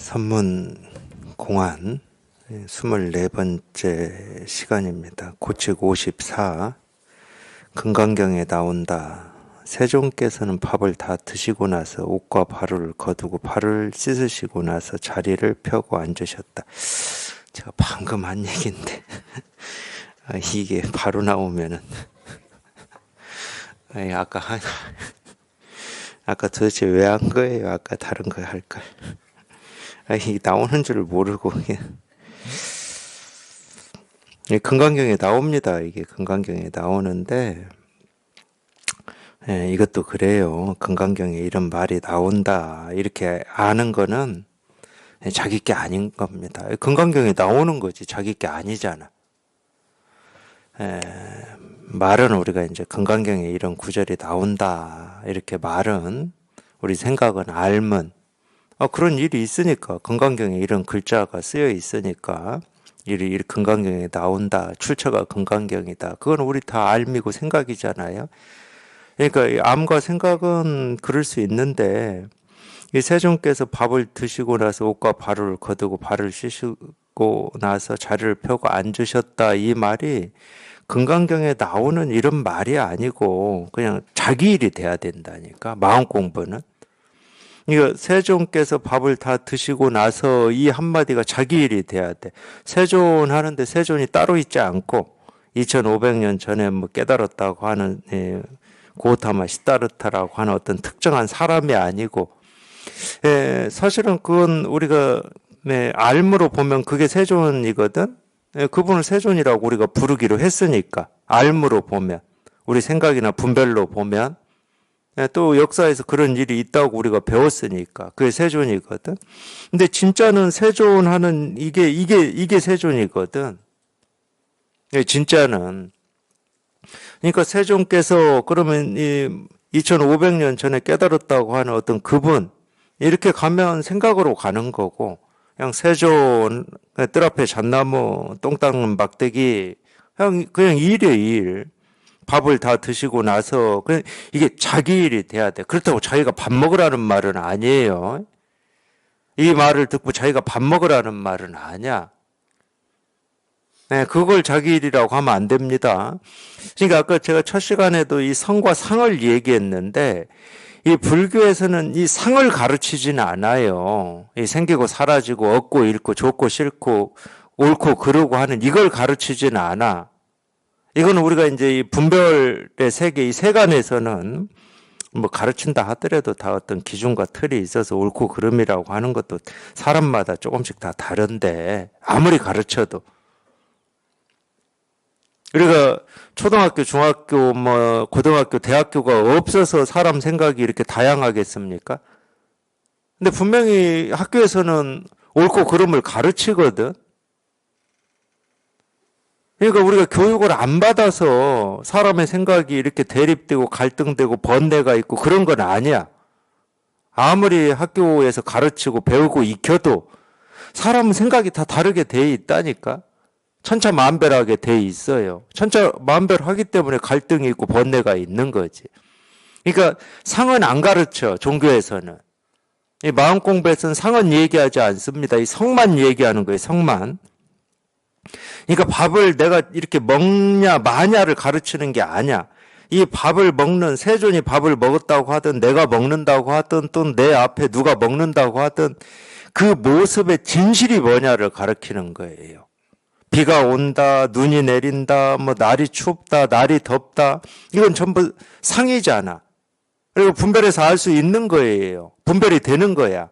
선문 공안 24번째 시간입니다. 고칙 54 금강경에 나온다. 세종께서는 밥을 다 드시고 나서 옷과 바루를 거두고 발을 씻으시고 나서 자리를 펴고 앉으셨다. 제가 방금 한 얘기인데 이게 바로 나오면은 아까 도대체 왜 한 거예요? 아까 다른 거 할 걸. 이게 나오는 줄 모르고 금강경에 나옵니다. 이게 금강경에 나오는데 이것도 그래요. 금강경에 이런 말이 나온다 이렇게 아는 거는 자기 게 아닌 겁니다. 금강경에 나오는 거지 자기 게 아니잖아. 말은 우리가 이제 금강경에 이런 구절이 나온다 이렇게 말은 우리 생각은 알면 그런 일이 있으니까 금강경에 이런 글자가 쓰여 있으니까 이 금강경에 나온다 출처가 금강경이다 그건 우리 다 알미고 생각이잖아요. 그러니까 이 암과 생각은 그럴 수 있는데 이 세종께서 밥을 드시고 나서 옷과 바루를 거두고 발을 씻고 나서 자리를 펴고 앉으셨다 이 말이 금강경에 나오는 이런 말이 아니고 그냥 자기 일이 돼야 된다니까. 마음 공부는 이거 세종께서 밥을 다 드시고 나서 이 한마디가 자기 일이 돼야 돼. 세존 하는데 세존이 따로 있지 않고 2500년 전에 뭐 깨달았다고 하는 고타마 시다르타라고 하는 어떤 특정한 사람이 아니고 사실은 그건 우리가 알무로 보면 그게 세존이거든. 그분을 세존이라고 우리가 부르기로 했으니까 알무로 보면 우리 생각이나 분별로 보면 또 역사에서 그런 일이 있다고 우리가 배웠으니까 그게 세존이거든. 근데 진짜는 세존하는 이게 세존이거든. 진짜는. 그러니까 세종께서 그러면 이 2500년 전에 깨달았다고 하는 어떤 그분 이렇게 가면 생각으로 가는 거고 그냥 세존 뜰 앞에 잣나무 똥 닦는 막대기 그냥 일이에요 일. 밥을 다 드시고 나서 그냥 이게 자기 일이 돼야 돼. 그렇다고 자기가 밥 먹으라는 말은 아니에요. 이 말을 듣고 자기가 밥 먹으라는 말은 아니야. 그걸 자기 일이라고 하면 안 됩니다. 그러니까 아까 제가 첫 시간에도 이 성과 상을 얘기했는데 이 불교에서는 이 상을 가르치지는 않아요. 이 생기고 사라지고 얻고 잃고 좋고 싫고 옳고 그르고 하는 이걸 가르치지는 않아. 이거는 우리가 이제 이 분별의 세계, 이 세간에서는 뭐 가르친다 하더라도 다 어떤 기준과 틀이 있어서 옳고 그름이라고 하는 것도 사람마다 조금씩 다 다른데 아무리 가르쳐도. 우리가 초등학교, 중학교, 뭐 고등학교, 대학교가 없어서 사람 생각이 이렇게 다양하겠습니까? 근데 분명히 학교에서는 옳고 그름을 가르치거든. 그러니까 우리가 교육을 안 받아서 사람의 생각이 이렇게 대립되고 갈등되고 번뇌가 있고 그런 건 아니야. 아무리 학교에서 가르치고 배우고 익혀도 사람은 생각이 다 다르게 돼 있다니까. 천차만별하게 돼 있어요. 천차만별하기 때문에 갈등이 있고 번뇌가 있는 거지. 그러니까 상은 안 가르쳐 종교에서는. 이 마음 공부에서는 상은 얘기하지 않습니다. 이 성만 얘기하는 거예요. 성만. 그러니까 밥을 내가 이렇게 먹냐 마냐를 가르치는 게 아니야. 이 밥을 먹는 세존이 밥을 먹었다고 하든 내가 먹는다고 하든 또 내 앞에 누가 먹는다고 하든 그 모습의 진실이 뭐냐를 가르치는 거예요. 비가 온다, 눈이 내린다, 뭐 날이 춥다, 날이 덥다 이건 전부 상이잖아. 그리고 분별해서 알 수 있는 거예요. 분별이 되는 거야.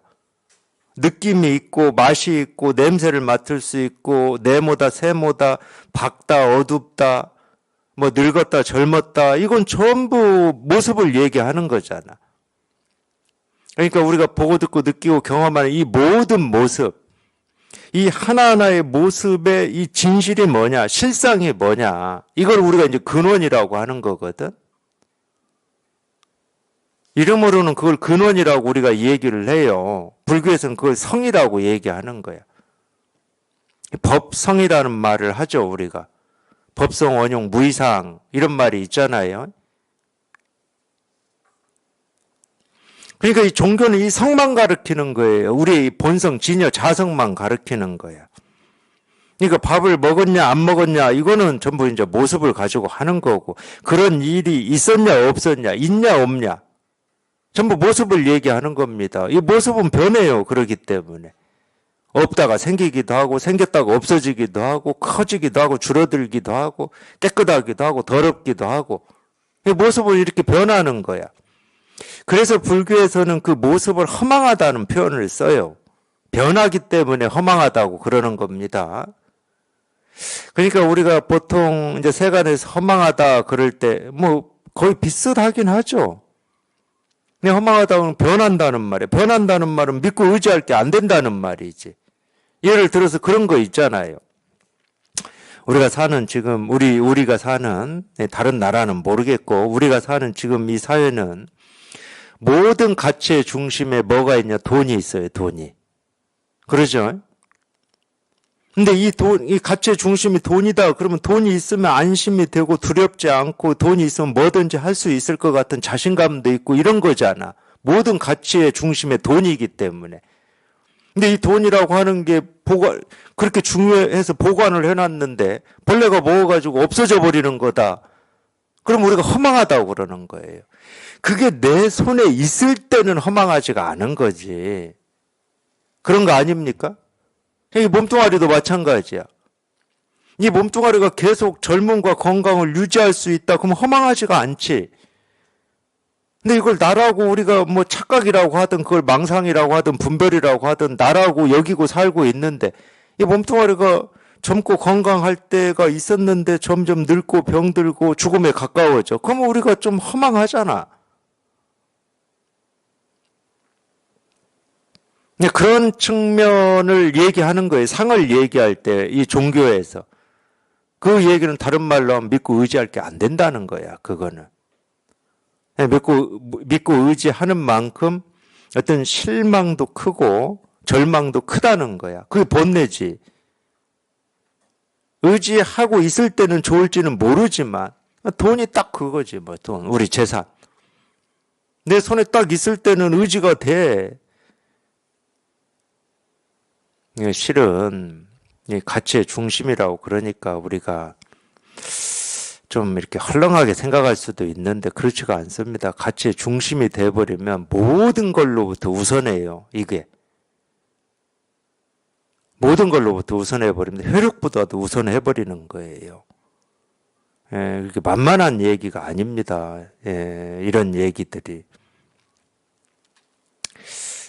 느낌이 있고 맛이 있고 냄새를 맡을 수 있고 네모다 세모다 밝다 어둡다 뭐 늙었다 젊었다 이건 전부 모습을 얘기하는 거잖아. 그러니까 우리가 보고 듣고 느끼고 경험하는 이 모든 모습 이 하나하나의 모습의 이 진실이 뭐냐 실상이 뭐냐 이걸 우리가 이제 근원이라고 하는 거거든. 이름으로는 그걸 근원이라고 우리가 얘기를 해요. 불교에서는 그걸 성이라고 얘기하는 거야. 법성이라는 말을 하죠, 우리가. 법성, 원용, 무이상 이런 말이 있잖아요. 그러니까 이 종교는 이 성만 가르치는 거예요. 우리의 본성, 진여, 자성만 가르치는 거야. 그러니까 밥을 먹었냐 안 먹었냐 이거는 전부 이제 모습을 가지고 하는 거고, 그런 일이 있었냐 없었냐, 있냐 없냐, 전부 모습을 얘기하는 겁니다. 이 모습은 변해요. 그렇기 때문에 없다가 생기기도 하고, 생겼다가 없어지기도 하고, 커지기도 하고, 줄어들기도 하고, 깨끗하기도 하고, 더럽기도 하고, 이 모습을 이렇게 변하는 거야. 그래서 불교에서는 그 모습을 허망하다는 표현을 써요. 변하기 때문에 허망하다고 그러는 겁니다. 그러니까 우리가 보통 이제 세간에서 허망하다 그럴 때 뭐 거의 비슷하긴 하죠. 근데 허망하다는 변한다는 말이에요. 변한다는 말은 믿고 의지할 게 안 된다는 말이지. 예를 들어서 그런 거 있잖아요. 우리가 사는 지금 우리가 사는 다른 나라는 모르겠고, 우리가 사는 지금 이 사회는 모든 가치의 중심에 뭐가 있냐? 돈이 있어요. 돈이. 그러죠? 근데 이 가치의 중심이 돈이다. 그러면 돈이 있으면 안심이 되고 두렵지 않고, 돈이 있으면 뭐든지 할 수 있을 것 같은 자신감도 있고 이런 거잖아. 모든 가치의 중심에 돈이기 때문에. 근데 이 돈이라고 하는 게 그렇게 중요해서 보관을 해놨는데 벌레가 먹어가지고 없어져 버리는 거다. 그럼 우리가 허망하다고 그러는 거예요. 그게 내 손에 있을 때는 허망하지가 않은 거지. 그런 거 아닙니까? 이 몸뚱아리도 마찬가지야. 이 몸뚱아리가 계속 젊음과 건강을 유지할 수 있다. 그러면 허망하지가 않지. 근데 이걸 나라고 우리가 뭐 착각이라고 하든 그걸 망상이라고 하든 분별이라고 하든 나라고 여기고 살고 있는데, 이 몸뚱아리가 젊고 건강할 때가 있었는데 점점 늙고 병들고 죽음에 가까워져. 그러면 우리가 좀 허망하잖아. 그런 측면을 얘기하는 거예요. 상을 얘기할 때 이 종교에서. 그 얘기는 다른 말로 하면 믿고 의지할 게 안 된다는 거야. 그거는. 믿고 의지하는 만큼 어떤 실망도 크고 절망도 크다는 거야. 그게 본내지. 의지하고 있을 때는 좋을지는 모르지만 돈이 딱 그거지. 뭐 돈, 우리 재산. 내 손에 딱 있을 때는 의지가 돼. 실은 가치의 중심이라고 그러니까 우리가 좀 이렇게 헐렁하게 생각할 수도 있는데 그렇지가 않습니다. 가치의 중심이 돼버리면 모든 걸로부터 우선해요. 이게. 모든 걸로부터 우선해버립니다. 혈육보다도 우선해버리는 거예요. 이렇게 만만한 얘기가 아닙니다. 이런 얘기들이.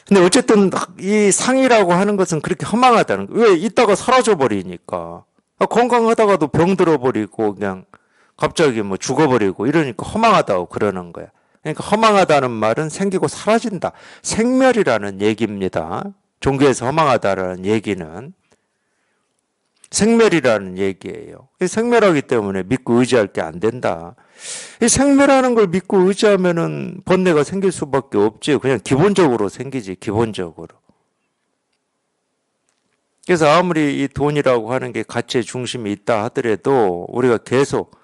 근데 어쨌든 이 상이라고 하는 것은 그렇게 허망하다는 거예요. 왜? 이따가 사라져버리니까. 건강하다가도 병들어버리고 그냥 갑자기 뭐 죽어버리고 이러니까 허망하다고 그러는 거야. 그러니까 허망하다는 말은 생기고 사라진다. 생멸이라는 얘기입니다. 종교에서 허망하다라는 얘기는 생멸이라는 얘기예요. 생멸하기 때문에 믿고 의지할 게 안 된다. 이 생멸하는 걸 믿고 의지하면은 번뇌가 생길 수밖에 없지. 그냥 기본적으로 생기지, 기본적으로. 그래서 아무리 이 돈이라고 하는 게 가치의 중심이 있다 하더라도 우리가 계속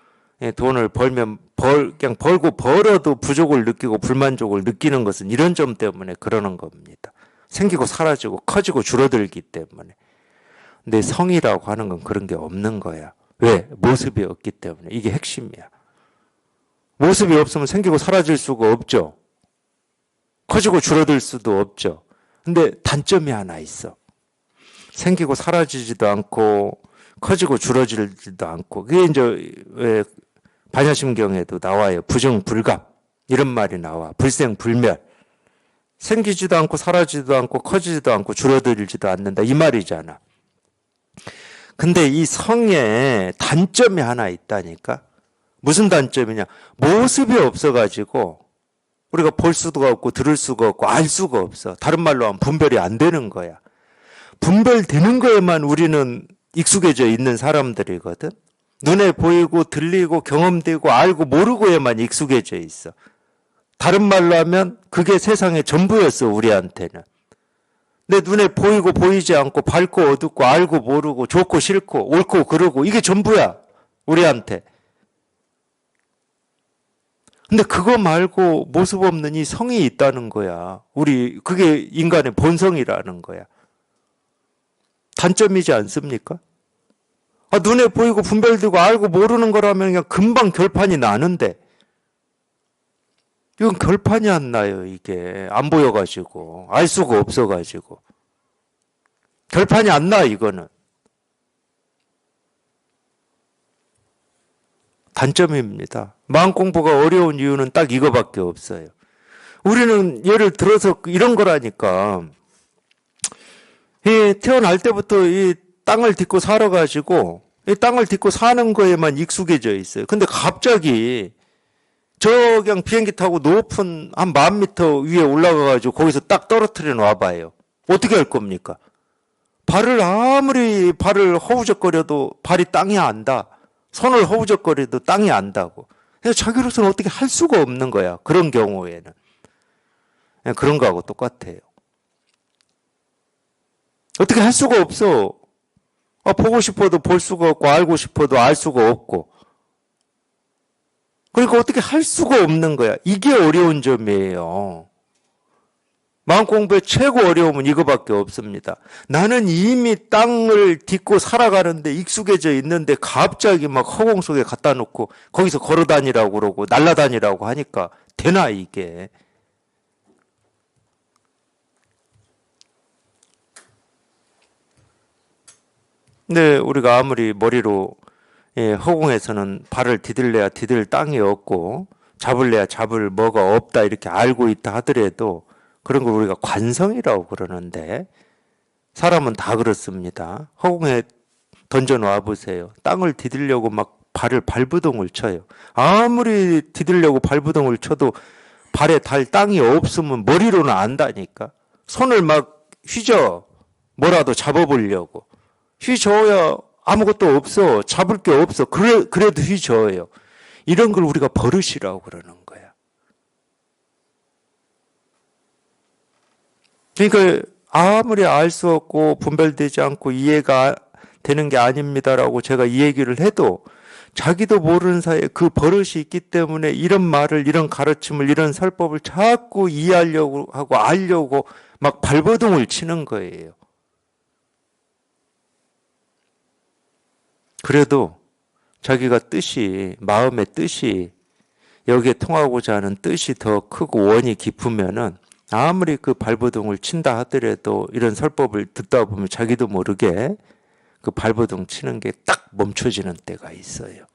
돈을 벌면 그냥 벌고 벌어도 부족을 느끼고 불만족을 느끼는 것은 이런 점 때문에 그러는 겁니다. 생기고 사라지고 커지고 줄어들기 때문에. 근데 성이라고 하는 건 그런 게 없는 거야. 왜? 모습이 없기 때문에. 이게 핵심이야. 모습이 없으면 생기고 사라질 수가 없죠. 커지고 줄어들 수도 없죠. 근데 단점이 하나 있어. 생기고 사라지지도 않고 커지고 줄어들지도 않고. 그게 이제 왜 반야심경에도 나와요. 부정불감 이런 말이 나와. 불생불멸. 생기지도 않고 사라지지도 않고 커지지도 않고 줄어들지도 않는다 이 말이잖아. 근데 이 성에 단점이 하나 있다니까. 무슨 단점이냐? 모습이 없어가지고 우리가 볼 수가 없고 들을 수가 없고 알 수가 없어. 다른 말로 하면 분별이 안 되는 거야. 분별되는 거에만 우리는 익숙해져 있는 사람들이거든. 눈에 보이고 들리고 경험되고 알고 모르고에만 익숙해져 있어. 다른 말로 하면 그게 세상의 전부였어, 우리한테는. 내 눈에 보이고 보이지 않고 밝고 어둡고 알고 모르고 좋고 싫고 옳고 그르고 이게 전부야, 우리한테. 근데 그거 말고 모습 없는 이 성이 있다는 거야. 그게 인간의 본성이라는 거야. 단점이지 않습니까? 눈에 보이고 분별되고 알고 모르는 거라면 그냥 금방 결판이 나는데, 이건 결판이 안 나요, 이게. 안 보여가지고. 알 수가 없어가지고. 결판이 안 나, 이거는. 단점입니다. 마음 공부가 어려운 이유는 딱 이거밖에 없어요. 우리는 예를 들어서 이런 거라니까. 태어날 때부터 이 땅을 딛고 살아가지고 이 땅을 딛고 사는 거에만 익숙해져 있어요. 근데 갑자기 그냥 비행기 타고 높은 한 10,000m 위에 올라가가지고 거기서 딱 떨어뜨려 놔봐요. 어떻게 할 겁니까? 아무리 발을 허우적거려도 발이 땅에 안 닿아. 손을 허우적거려도 땅이 안다고. 그래서 자기로서는 어떻게 할 수가 없는 거야. 그런 경우에는. 그런 거하고 똑같아요. 어떻게 할 수가 없어. 보고 싶어도 볼 수가 없고 알고 싶어도 알 수가 없고. 그러니까 어떻게 할 수가 없는 거야. 이게 어려운 점이에요. 마음 공부의 최고 어려움은 이거밖에 없습니다. 나는 이미 땅을 딛고 살아가는데 익숙해져 있는데 갑자기 막 허공 속에 갖다 놓고 거기서 걸어 다니라고 그러고 날아다니라고 하니까 되나 이게. 근데 우리가 아무리 머리로 허공에서는 발을 디딜래야 디딜 땅이 없고 잡을래야 잡을 뭐가 없다 이렇게 알고 있다 하더라도 그런 걸 우리가 관성이라고 그러는데 사람은 다 그렇습니다. 허공에 던져놔 보세요. 땅을 디디려고 막 발을 발부동을 쳐요. 아무리 디디려고 발부동을 쳐도 발에 닿을 땅이 없으면 머리로는 안다니까. 손을 막 휘저 뭐라도 잡아보려고. 휘저어야 아무것도 없어. 잡을 게 없어. 그래도 휘저어요. 이런 걸 우리가 버릇이라고 그러는 거야. 그러니까 아무리 알 수 없고 분별되지 않고 이해가 되는 게 아닙니다라고 제가 이 얘기를 해도 자기도 모르는 사이에 그 버릇이 있기 때문에 이런 말을, 이런 가르침을, 이런 설법을 자꾸 이해하려고 하고 알려고 막 발버둥을 치는 거예요. 그래도 자기가 마음의 뜻이 여기에 통하고자 하는 뜻이 더 크고 원이 깊으면은 아무리 그 발버둥을 친다 하더라도 이런 설법을 듣다 보면 자기도 모르게 그 발버둥 치는 게 딱 멈춰지는 때가 있어요.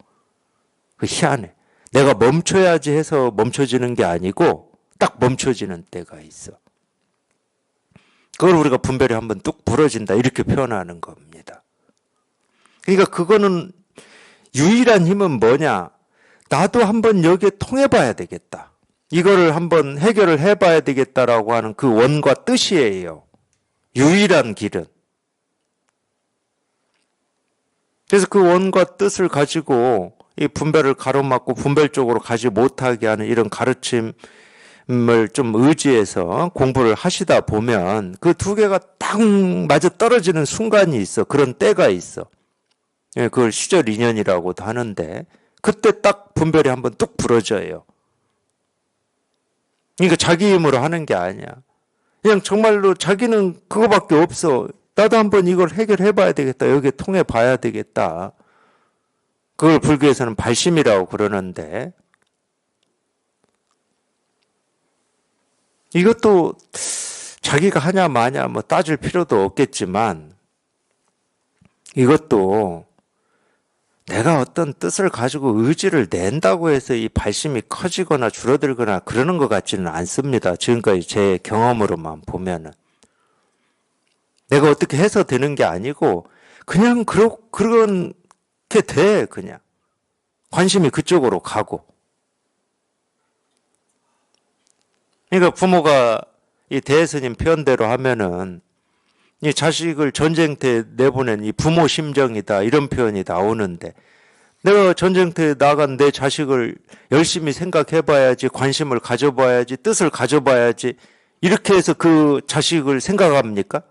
그 희한해. 내가 멈춰야지 해서 멈춰지는 게 아니고 딱 멈춰지는 때가 있어. 그걸 우리가 분별이 한번 뚝 부러진다 이렇게 표현하는 겁니다. 그러니까 그거는 유일한 힘은 뭐냐? 나도 한번 여기에 통해봐야 되겠다. 이거를 한번 해결을 해봐야 되겠다라고 하는 그 원과 뜻이에요. 유일한 길은. 그래서 그 원과 뜻을 가지고 이 분별을 가로막고 분별적으로 가지 못하게 하는 이런 가르침을 좀 의지해서 공부를 하시다 보면 그 두 개가 딱 맞아 떨어지는 순간이 있어. 그런 때가 있어. 그걸 시절인연이라고도 하는데 그때 딱 분별이 한번 뚝 부러져요. 그러니까 자기 힘으로 하는 게 아니야. 그냥 정말로 자기는 그거밖에 없어. 나도 한번 이걸 해결해 봐야 되겠다. 여기에 통해 봐야 되겠다. 그걸 불교에서는 발심이라고 그러는데 이것도 자기가 하냐 마냐 뭐 따질 필요도 없겠지만 이것도 내가 어떤 뜻을 가지고 의지를 낸다고 해서 이 발심이 커지거나 줄어들거나 그러는 것 같지는 않습니다. 지금까지 제 경험으로만 보면은. 내가 어떻게 해서 되는 게 아니고 그냥 그렇게 돼 그냥. 관심이 그쪽으로 가고. 그러니까 부모가 이 대스님 표현대로 하면은 이 자식을 전쟁터에 내보낸 이 부모 심정이다 이런 표현이 나오는데 내가 전쟁터에 나간 내 자식을 열심히 생각해봐야지 관심을 가져봐야지 뜻을 가져봐야지 이렇게 해서 그 자식을 생각합니까?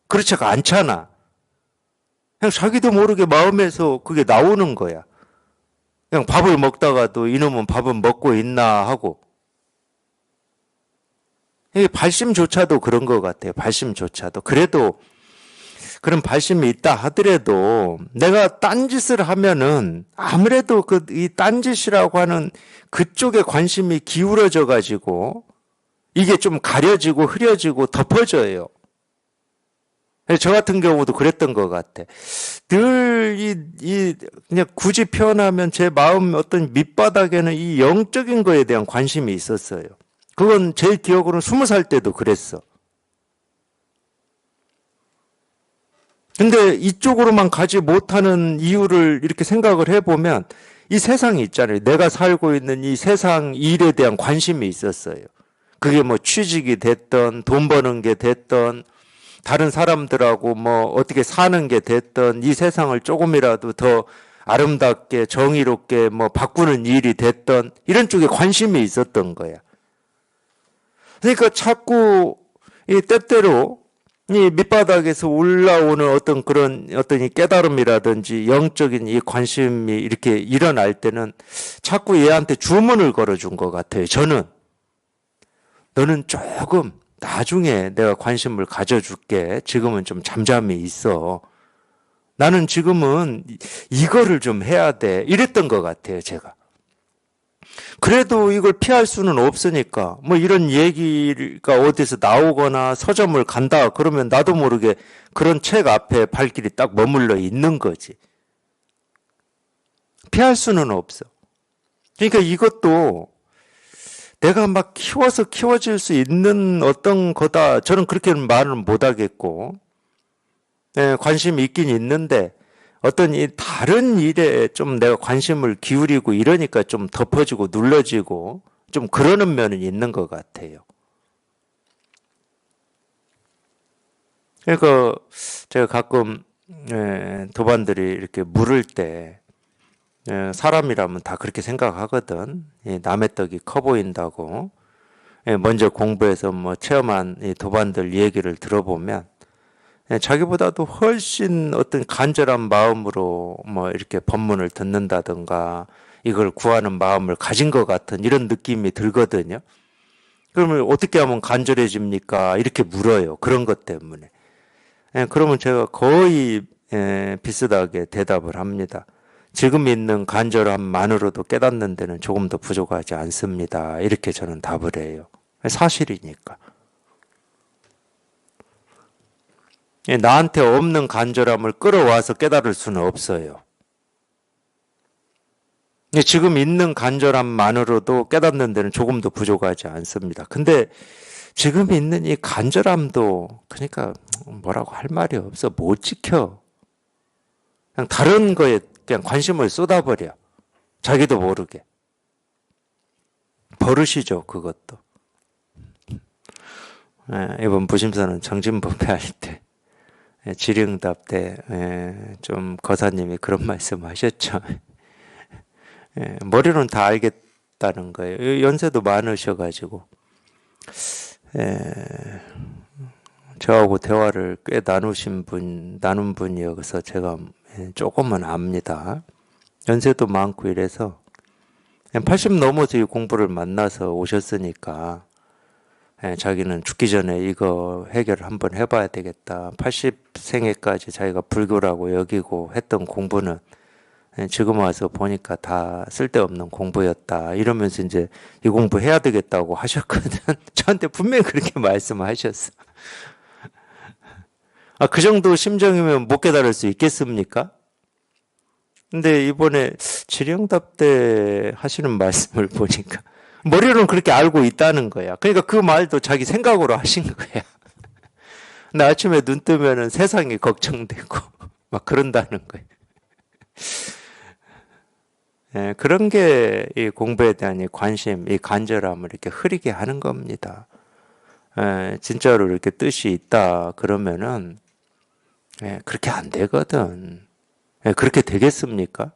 그렇지가 않잖아. 그냥 자기도 모르게 마음에서 그게 나오는 거야. 그냥 밥을 먹다가도 이놈은 밥은 먹고 있나 하고. 이게 발심조차도 그런 것 같아요. 발심조차도. 그래도 그런 발심이 있다 하더라도 내가 딴짓을 하면은 아무래도 이 딴짓이라고 하는 그쪽에 관심이 기울어져 가지고 이게 좀 가려지고 흐려지고 덮어져요. 저 같은 경우도 그랬던 것 같아. 늘 그냥 굳이 표현하면 제 마음 어떤 밑바닥에는 이 영적인 거에 대한 관심이 있었어요. 그건 제 기억으로는 20살 때도 그랬어. 근데 이쪽으로만 가지 못하는 이유를 이렇게 생각을 해보면 이 세상이 있잖아요. 내가 살고 있는 이 세상 일에 대한 관심이 있었어요. 그게 뭐 취직이 됐던, 돈 버는 게 됐던, 다른 사람들하고 뭐 어떻게 사는 게 됐던, 이 세상을 조금이라도 더 아름답게 정의롭게 뭐 바꾸는 일이 됐던, 이런 쪽에 관심이 있었던 거야. 그러니까 자꾸 이 때때로 이 밑바닥에서 올라오는 어떤 그런 어떤 이 깨달음이라든지 영적인 이 관심이 이렇게 일어날 때는 자꾸 얘한테 주문을 걸어준 것 같아요. 저는 너는 조금 나중에 내가 관심을 가져줄게. 지금은 좀 잠잠히 있어. 나는 지금은 이거를 좀 해야 돼. 이랬던 것 같아요, 제가. 그래도 이걸 피할 수는 없으니까 뭐 이런 얘기가 어디서 나오거나 서점을 간다 그러면 나도 모르게 그런 책 앞에 발길이 딱 머물러 있는 거지. 피할 수는 없어. 그러니까 이것도 내가 막 키워서 키워질 수 있는 어떤 거다. 저는 그렇게는 말을 못 하겠고, 관심이 있긴 있는데, 어떤 이 다른 일에 좀 내가 관심을 기울이고 이러니까 좀 덮어지고 눌러지고 좀 그러는 면은 있는 것 같아요. 그러니까 제가 가끔 도반들이 이렇게 물을 때 사람이라면 다 그렇게 생각하거든. 남의 떡이 커 보인다고. 먼저 공부해서 뭐 체험한 이 도반들 얘기를 들어보면 자기보다도 훨씬 어떤 간절한 마음으로 뭐 이렇게 법문을 듣는다든가 이걸 구하는 마음을 가진 것 같은 이런 느낌이 들거든요. 그러면 어떻게 하면 간절해집니까? 이렇게 물어요. 그런 것 때문에. 그러면 제가 거의 비슷하게 대답을 합니다. 지금 있는 간절함만으로도 깨닫는 데는 조금 더 부족하지 않습니다. 이렇게 저는 답을 해요. 사실이니까. 나한테 없는 간절함을 끌어와서 깨달을 수는 없어요. 지금 있는 간절함만으로도 깨닫는 데는 조금 더 부족하지 않습니다. 근데 지금 있는 이 간절함도 그러니까 뭐라고 할 말이 없어. 못 지켜. 그냥 다른 거에 그냥 관심을 쏟아버려. 자기도 모르게. 버릇이죠, 그것도. 이번 부심사는 정진법회 할 때, 질의응답 때, 좀 거사님이 그런 말씀 하셨죠. 머리로는 다 알겠다는 거예요. 연세도 많으셔가지고. 저하고 대화를 꽤 나눈 분이어서 제가 조금은 압니다. 연세도 많고 이래서 80 넘어서 이 공부를 만나서 오셨으니까 자기는 죽기 전에 이거 해결을 한번 해봐야 되겠다. 80생애까지 자기가 불교라고 여기고 했던 공부는 지금 와서 보니까 다 쓸데없는 공부였다. 이러면서 이제 이 공부 해야 되겠다고 하셨거든. 저한테 분명히 그렇게 말씀하셨어. 그 정도 심정이면 못 깨달을 수 있겠습니까? 근데 이번에 질의응답 때 하시는 말씀을 보니까 머리로는 그렇게 알고 있다는 거야. 그러니까 그 말도 자기 생각으로 하신 거야. 근데 아침에 눈 뜨면은 세상이 걱정되고 막 그런다는 거예요. 그런 게 이 공부에 대한 이 관심, 이 간절함을 이렇게 흐리게 하는 겁니다. 진짜로 이렇게 뜻이 있다 그러면은 그렇게 안 되거든. 그렇게 되겠습니까?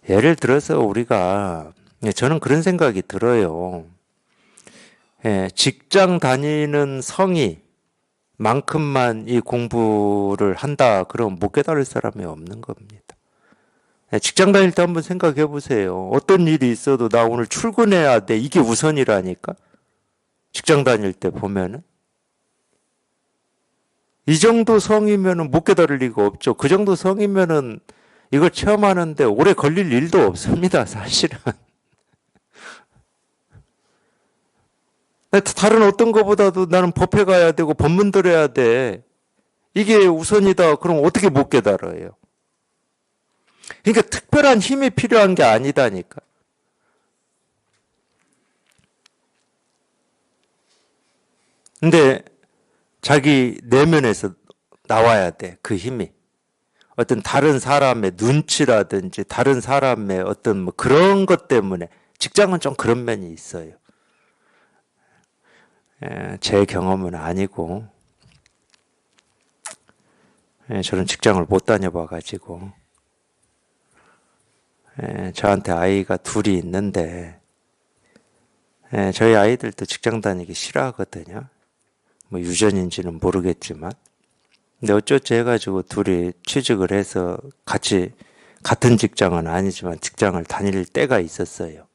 예를 들어서 우리가 저는 그런 생각이 들어요. 직장 다니는 성의 만큼만 이 공부를 한다 그러면 못 깨달을 사람이 없는 겁니다. 직장 다닐 때 한번 생각해 보세요. 어떤 일이 있어도 나 오늘 출근해야 돼. 이게 우선이라니까. 직장 다닐 때 보면은. 이 정도 성이면은 못 깨달을 리가 없죠. 그 정도 성이면은 이걸 체험하는데 오래 걸릴 일도 없습니다, 사실은. 다른 어떤 것보다도 나는 법회 가야 되고 법문 들어야 돼. 이게 우선이다. 그럼 어떻게 못 깨달아요? 그러니까 특별한 힘이 필요한 게 아니다니까. 근데 자기 내면에서 나와야 돼. 그 힘이. 어떤 다른 사람의 눈치라든지 다른 사람의 어떤 뭐 그런 것 때문에 직장은 좀 그런 면이 있어요. 제 경험은 아니고 저는 직장을 못 다녀봐가지고 저한테 아이가 둘이 있는데 저희 아이들도 직장 다니기 싫어하거든요. 뭐 유전인지는 모르겠지만 근데 어쩌지 해가지고 둘이 취직을 해서 같은 직장은 아니지만 직장을 다닐 때가 있었어요.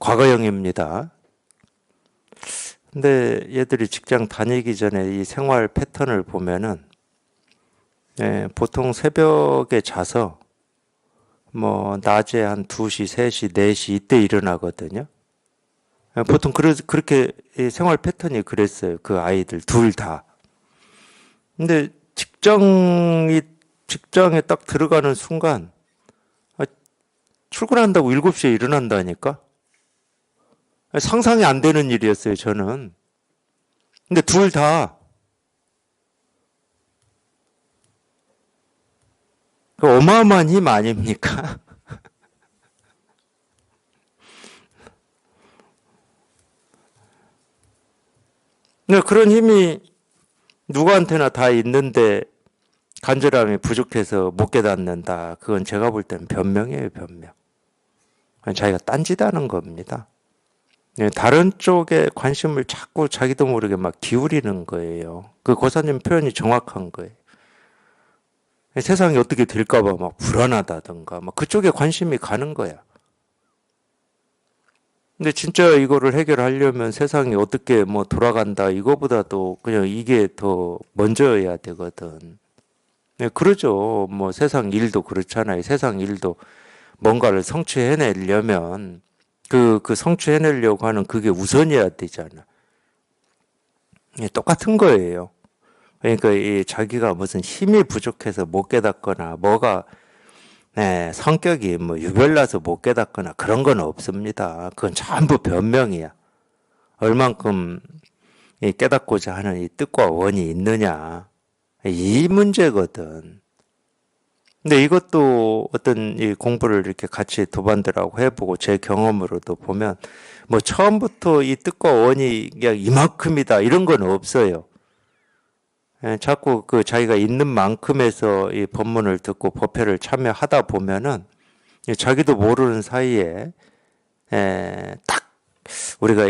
과거형입니다. 근데 얘들이 직장 다니기 전에 이 생활 패턴을 보면은 보통 새벽에 자서 뭐 낮에 한 2시, 3시, 4시 이때 일어나거든요. 보통 그렇게 생활 패턴이 그랬어요. 그 아이들 둘 다. 근데 직장에 딱 들어가는 순간 출근한다고 7시에 일어난다니까? 상상이 안 되는 일이었어요, 저는. 근데 둘 다 어마어마한 힘 아닙니까? 근데 그런 힘이 누구한테나 다 있는데 간절함이 부족해서 못 깨닫는다. 그건 제가 볼 때는 변명이에요, 변명. 자기가 딴짓하는 겁니다. 다른 쪽에 관심을 자꾸 자기도 모르게 막 기울이는 거예요. 그 고사님 표현이 정확한 거예요. 세상이 어떻게 될까봐 막 불안하다든가, 막 그쪽에 관심이 가는 거야. 근데 진짜 이거를 해결하려면 세상이 어떻게 뭐 돌아간다, 이거보다도 그냥 이게 더 먼저여야 되거든. 그러죠. 뭐 세상 일도 그렇잖아요. 세상 일도 뭔가를 성취해내려면 그 성취해내려고 하는 그게 우선이어야 되잖아. 똑같은 거예요. 그러니까 이 자기가 무슨 힘이 부족해서 못 깨닫거나 뭐가 성격이 뭐 유별나서 못 깨닫거나 그런 건 없습니다. 그건 전부 변명이야. 얼만큼 깨닫고자 하는 이 뜻과 원이 있느냐. 이 문제거든. 근데 이것도 어떤 이 공부를 이렇게 같이 도반들하고 해보고 제 경험으로도 보면 뭐 처음부터 이 뜻과 원이 그냥 이만큼이다 이런 건 없어요. 자꾸 그 자기가 있는 만큼에서 이 법문을 듣고 법회를 참여하다 보면은 자기도 모르는 사이에 딱 우리가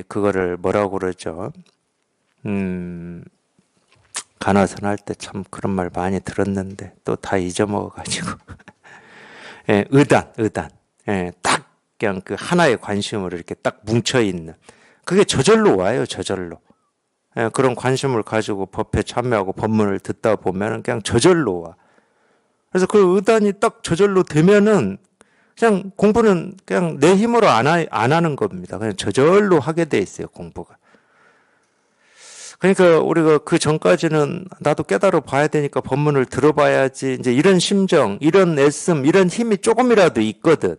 그거를 뭐라고 그러죠? 가나선 할 때 참 그런 말 많이 들었는데 또 다 잊어먹어가지고 의단. 딱 그냥 그 하나의 관심으로 이렇게 딱 뭉쳐 있는 그게 저절로 와요, 저절로. 그런 관심을 가지고 법회 참여하고 법문을 듣다 보면 그냥 저절로 와. 그래서 그 의단이 딱 저절로 되면은 그냥 공부는 그냥 내 힘으로 안 하는 겁니다. 그냥 저절로 하게 돼 있어요, 공부가. 그러니까 우리가 그 전까지는 나도 깨달아 봐야 되니까 법문을 들어봐야지 이제 이런 심정, 이런 애씀, 이런 힘이 조금이라도 있거든.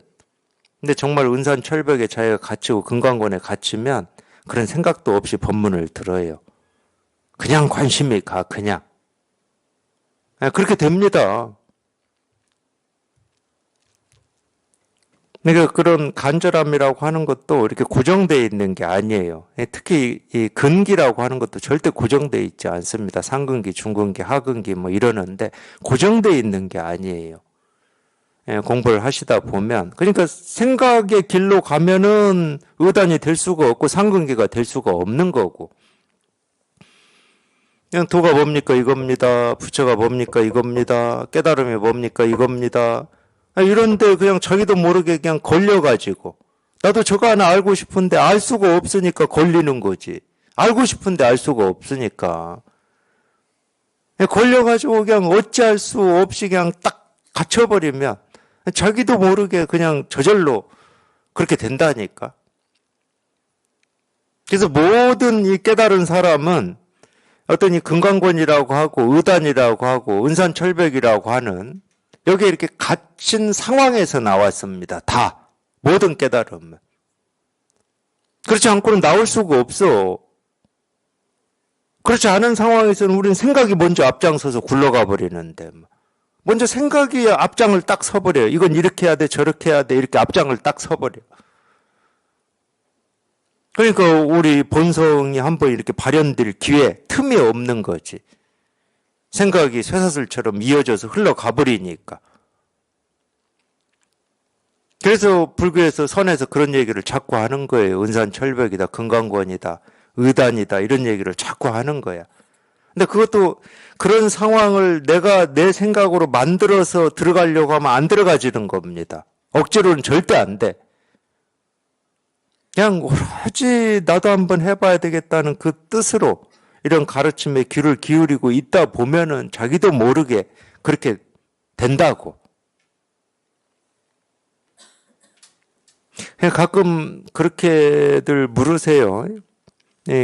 근데 정말 은산철벽에 자기가 갇히고 금강권에 갇히면 그런 생각도 없이 법문을 들어요. 그냥 관심이 가, 그냥. 그렇게 됩니다. 그러니까 그런 간절함이라고 하는 것도 이렇게 고정되어 있는 게 아니에요. 특히 이 근기라고 하는 것도 절대 고정되어 있지 않습니다. 상근기, 중근기, 하근기 뭐 이러는데 고정되어 있는 게 아니에요. 공부를 하시다 보면 그러니까 생각의 길로 가면은 의단이 될 수가 없고 상근기가 될 수가 없는 거고 그냥 도가 뭡니까 이겁니다. 부처가 뭡니까 이겁니다. 깨달음이 뭡니까 이겁니다. 이런데 그냥 자기도 모르게 그냥 걸려가지고 나도 저거 하나 알고 싶은데 알 수가 없으니까 걸리는 거지. 알고 싶은데 알 수가 없으니까. 걸려가지고 그냥 어찌할 수 없이 그냥 딱 갇혀버리면 자기도 모르게 그냥 저절로 그렇게 된다니까. 그래서 모든 이 깨달은 사람은 어떤 이 금강권이라고 하고 의단이라고 하고 은산철벽이라고 하는 여기에 이렇게 갇힌 상황에서 나왔습니다. 다. 모든 깨달음은. 그렇지 않고는 나올 수가 없어. 그렇지 않은 상황에서는 우리는 생각이 먼저 앞장서서 굴러가 버리는데 먼저 생각이 앞장을 딱 서버려요. 이건 이렇게 해야 돼 저렇게 해야 돼 이렇게 앞장을 딱 서버려. 그러니까 우리 본성이 한번 이렇게 발현될 기회 틈이 없는 거지. 생각이 쇠사슬처럼 이어져서 흘러가 버리니까. 그래서 불교에서 선에서 그런 얘기를 자꾸 하는 거예요. 은산철벽이다, 금강권이다, 의단이다 이런 얘기를 자꾸 하는 거야. 근데 그것도 그런 상황을 내가 내 생각으로 만들어서 들어가려고 하면 안 들어가지는 겁니다. 억지로는 절대 안 돼. 그냥 오로지 나도 한번 해봐야 되겠다는 그 뜻으로 이런 가르침에 귀를 기울이고 있다 보면은 자기도 모르게 그렇게 된다고. 가끔 그렇게들 물으세요.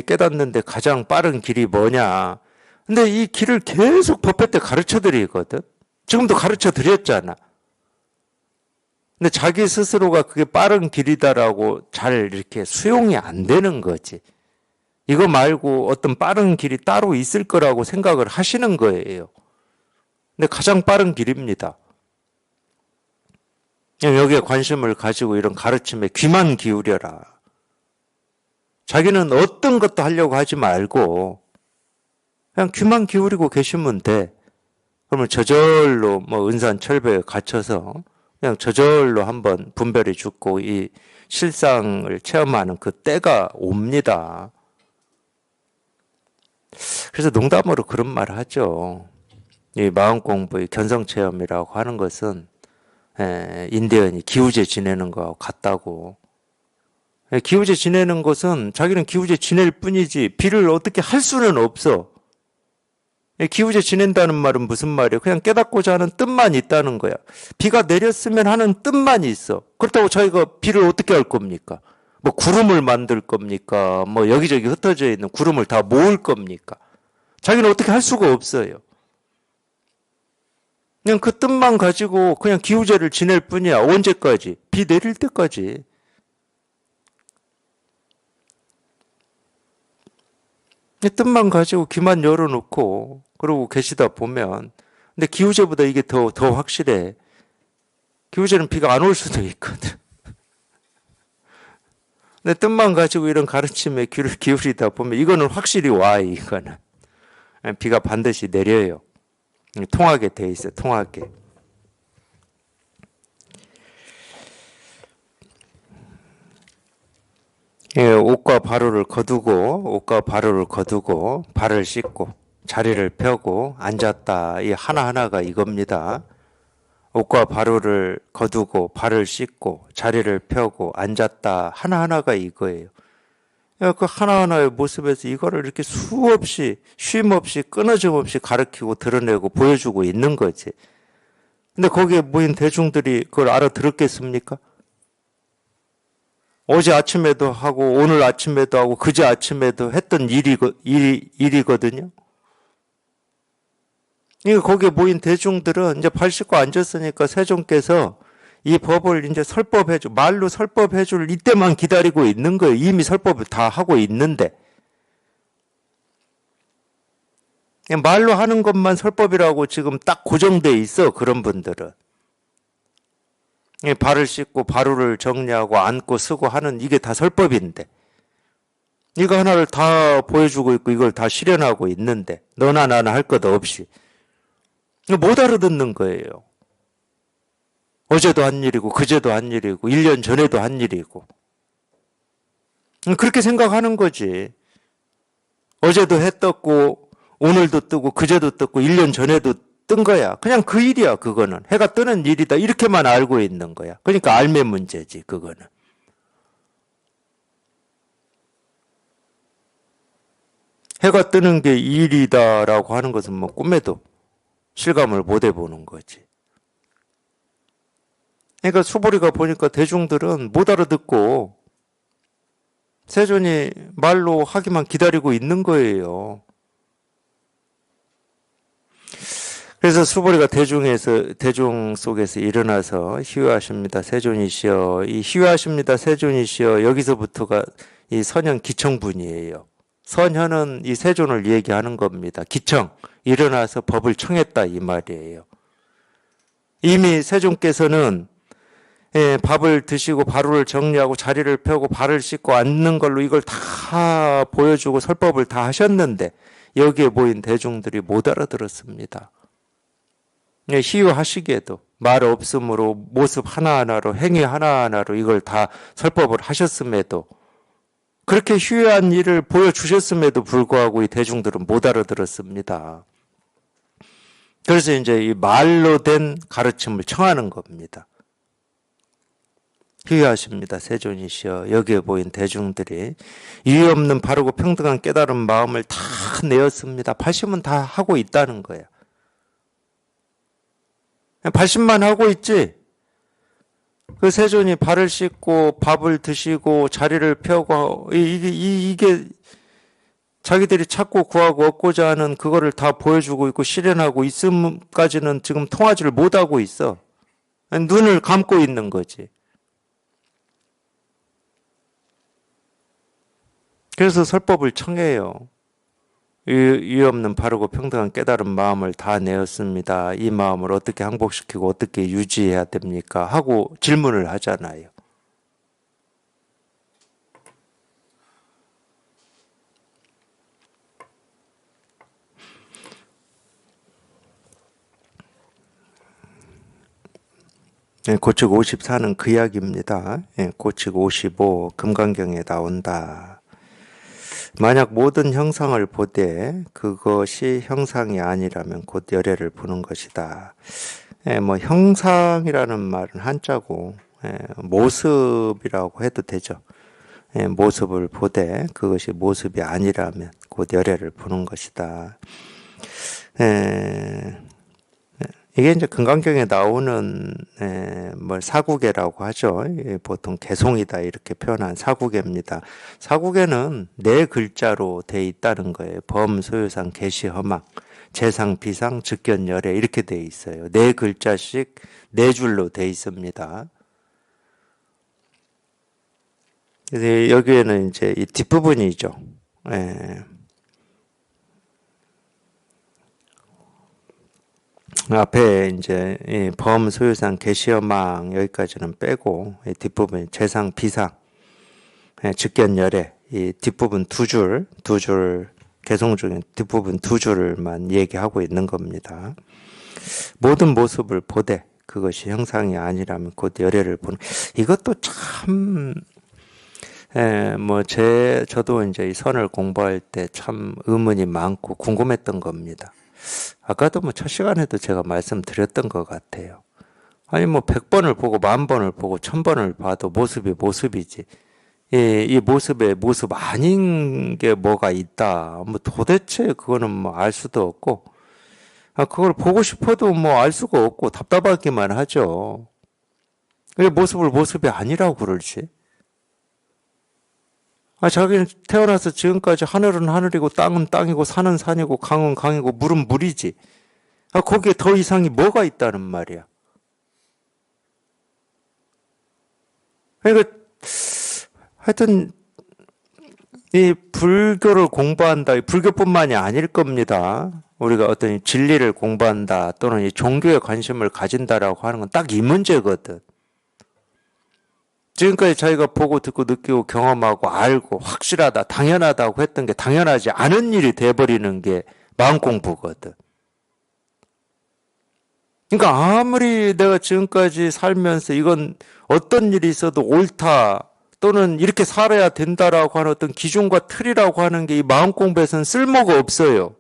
깨닫는데 가장 빠른 길이 뭐냐. 근데 이 길을 계속 법회 때 가르쳐 드리거든. 지금도 가르쳐 드렸잖아. 근데 자기 스스로가 그게 빠른 길이다라고 잘 이렇게 수용이 안 되는 거지. 이거 말고 어떤 빠른 길이 따로 있을 거라고 생각을 하시는 거예요. 근데 가장 빠른 길입니다. 여기에 관심을 가지고 이런 가르침에 귀만 기울여라. 자기는 어떤 것도 하려고 하지 말고 그냥 귀만 기울이고 계시면 돼. 그러면 저절로 은산철벽에 갇혀서 그냥 저절로 한번 분별이 죽고 이 실상을 체험하는 그 때가 옵니다. 그래서 농담으로 그런 말을 하죠. 이 마음공부의 견성체험이라고 하는 것은 인디언이 기우제 지내는 거하고 같다고. 기우제 지내는 것은 자기는 기우제 지낼 뿐이지 비를 어떻게 할 수는 없어. 기우제 지낸다는 말은 무슨 말이에요? 그냥 깨닫고자 하는 뜻만 있다는 거야. 비가 내렸으면 하는 뜻만 있어. 그렇다고 자기가 비를 어떻게 할 겁니까? 구름을 만들 겁니까? 여기저기 흩어져 있는 구름을 다 모을 겁니까? 자기는 어떻게 할 수가 없어요. 그냥 그 뜻만 가지고 그냥 기우제를 지낼 뿐이야. 언제까지? 비 내릴 때까지. 이 뜻만 가지고 귀만 열어놓고 그러고 계시다 보면 근데 기우제보다 이게 더 확실해. 기우제는 비가 안 올 수도 있거든. 근데 뜻만 가지고 이런 가르침에 귀를 기울이다 보면 이거는 확실히 와. 이거는 비가 반드시 내려요. 통하게 돼 있어요. 통하게. 옷과 바로를 거두고 발을 씻고 자리를 펴고 앉았다. 이 하나하나가 이겁니다. 옷과 바로를 거두고 발을 씻고 자리를 펴고 앉았다. 하나하나가 이거예요. 그 하나하나의 모습에서 이거를 이렇게 수없이 쉼없이 끊어짐 없이 가르치고 드러내고 보여주고 있는 거지. 근데 거기에 모인 대중들이 그걸 알아들었겠습니까? 어제 아침에도 하고 오늘 아침에도 하고 그제 아침에도 했던 일이거든요. 거기에 모인 대중들은 이제 발 씻고 앉았으니까 세종께서 이 법을 이제 설법해줘, 말로 설법해줄 이때만 기다리고 있는 거예요. 이미 설법을 다 하고 있는데. 말로 하는 것만 설법이라고 지금 딱 고정돼 있어, 그런 분들은. 발을 씻고 바로를 정리하고 앉고 쓰고 하는 이게 다 설법인데. 이거 하나를 다 보여주고 있고 이걸 다 실현하고 있는데 너나 나나 할 것 없이. 못 알아듣는 거예요. 어제도 한 일이고 그제도 한 일이고 1년 전에도 한 일이고 그렇게 생각하는 거지. 어제도 해 떴고 오늘도 뜨고 그제도 떴고 1년 전에도 뜬 거야. 그냥 그 일이야, 그거는. 해가 뜨는 일이다. 이렇게만 알고 있는 거야. 그러니까 알매 문제지, 그거는. 해가 뜨는 게 일이다라고 하는 것은 뭐 꿈에도 실감을 못 해보는 거지. 그러니까 수보리가 보니까 대중들은 못 알아듣고 세존이 말로 하기만 기다리고 있는 거예요. 그래서 수보리가 대중 속에서 일어나서 희유하십니다 세존이시여, 이 희유하십니다 세존이시여, 여기서부터가 이 선현 기청분이에요. 선현은 이 세존을 얘기하는 겁니다. 기청, 일어나서 법을 청했다 이 말이에요. 이미 세존께서는 밥을 드시고 바루를 정리하고 자리를 펴고 발을 씻고 앉는 걸로 이걸 다 보여주고 설법을 다 하셨는데 여기에 모인 대중들이 못 알아들었습니다. 희유하시기에도 말 없음으로 모습 하나하나로 행위 하나하나로 이걸 다 설법을 하셨음에도, 그렇게 희유한 일을 보여주셨음에도 불구하고 이 대중들은 못 알아들었습니다. 그래서 이제 이 말로 된 가르침을 청하는 겁니다. 희유하십니다 세존이시여, 여기에 보인 대중들이 이유 없는 바르고 평등한 깨달은 마음을 다 내었습니다. 발심은 다 하고 있다는 거야. 발심만 하고 있지. 그 세존이 발을 씻고 밥을 드시고 자리를 펴고 이게 자기들이 찾고 구하고 얻고자 하는 그거를 다 보여주고 있고 실현하고 있음까지는 지금 통하지를 못하고 있어. 눈을 감고 있는 거지. 그래서 설법을 청해요. 이유 없는 바르고 평등한 깨달은 마음을 다 내었습니다. 이 마음을 어떻게 항복시키고 어떻게 유지해야 됩니까? 하고 질문을 하잖아요. 고칙 54는 그 이야기입니다. 고칙 55 금강경에 나온다. 만약 모든 형상을 보되 그것이 형상이 아니라면 곧 열애를 부는 것이다. 뭐 형상이라는 말은 한자고 모습이라고 해도 되죠. 모습을 보되 그것이 모습이 아니라면 곧 열애를 부는 것이다. 이게 이제 금강경에 나오는 뭘 사구계라고 하죠. 보통 개송이다 이렇게 표현한 사구계입니다. 사구계는 네 글자로 돼 있다는 거예요. 범, 소유상, 계시, 허망, 재상, 비상, 즉견, 열애 이렇게 돼 있어요. 네 글자씩 네 줄로 돼 있습니다. 그래서 여기에는 이제 이 뒷부분이죠. 앞에 이제 범, 소유상, 계시어망 여기까지는 빼고 뒷부분 재상, 비상, 즉견, 열애 이 뒷부분 두 줄 개송 중에 뒷부분 두 줄만 얘기하고 있는 겁니다. 모든 모습을 보되 그것이 형상이 아니라면 곧 열애를 보는, 이것도 참 저도 이제 이 선을 공부할 때 참 의문이 많고 궁금했던 겁니다. 아까도 첫 시간에도 제가 말씀드렸던 것 같아요. 아니 100번을 보고 10,000번을 보고 1000번을 봐도 모습이 모습이지. 이 모습에 모습 아닌 게 뭐가 있다. 도대체 그거는 알 수도 없고, 그걸 보고 싶어도 알 수가 없고 답답하기만 하죠. 왜 모습을 모습이 아니라고 그러지? 자기는 태어나서 지금까지 하늘은 하늘이고 땅은 땅이고 산은 산이고 강은 강이고 물은 물이지. 거기에 더 이상이 뭐가 있다는 말이야. 그러니까 하여튼 이 불교를 공부한다. 불교뿐만이 아닐 겁니다. 우리가 어떤 진리를 공부한다 또는 이 종교에 관심을 가진다라고 하는 건 딱 이 문제거든. 지금까지 자기가 보고 듣고 느끼고 경험하고 알고 확실하다 당연하다고 했던 게 당연하지 않은 일이 돼버리는 게 마음공부거든. 그러니까 아무리 내가 지금까지 살면서 이건 어떤 일이 있어도 옳다 또는 이렇게 살아야 된다라고 하는 어떤 기준과 틀이라고 하는 게 이 마음공부에서는 쓸모가 없어요.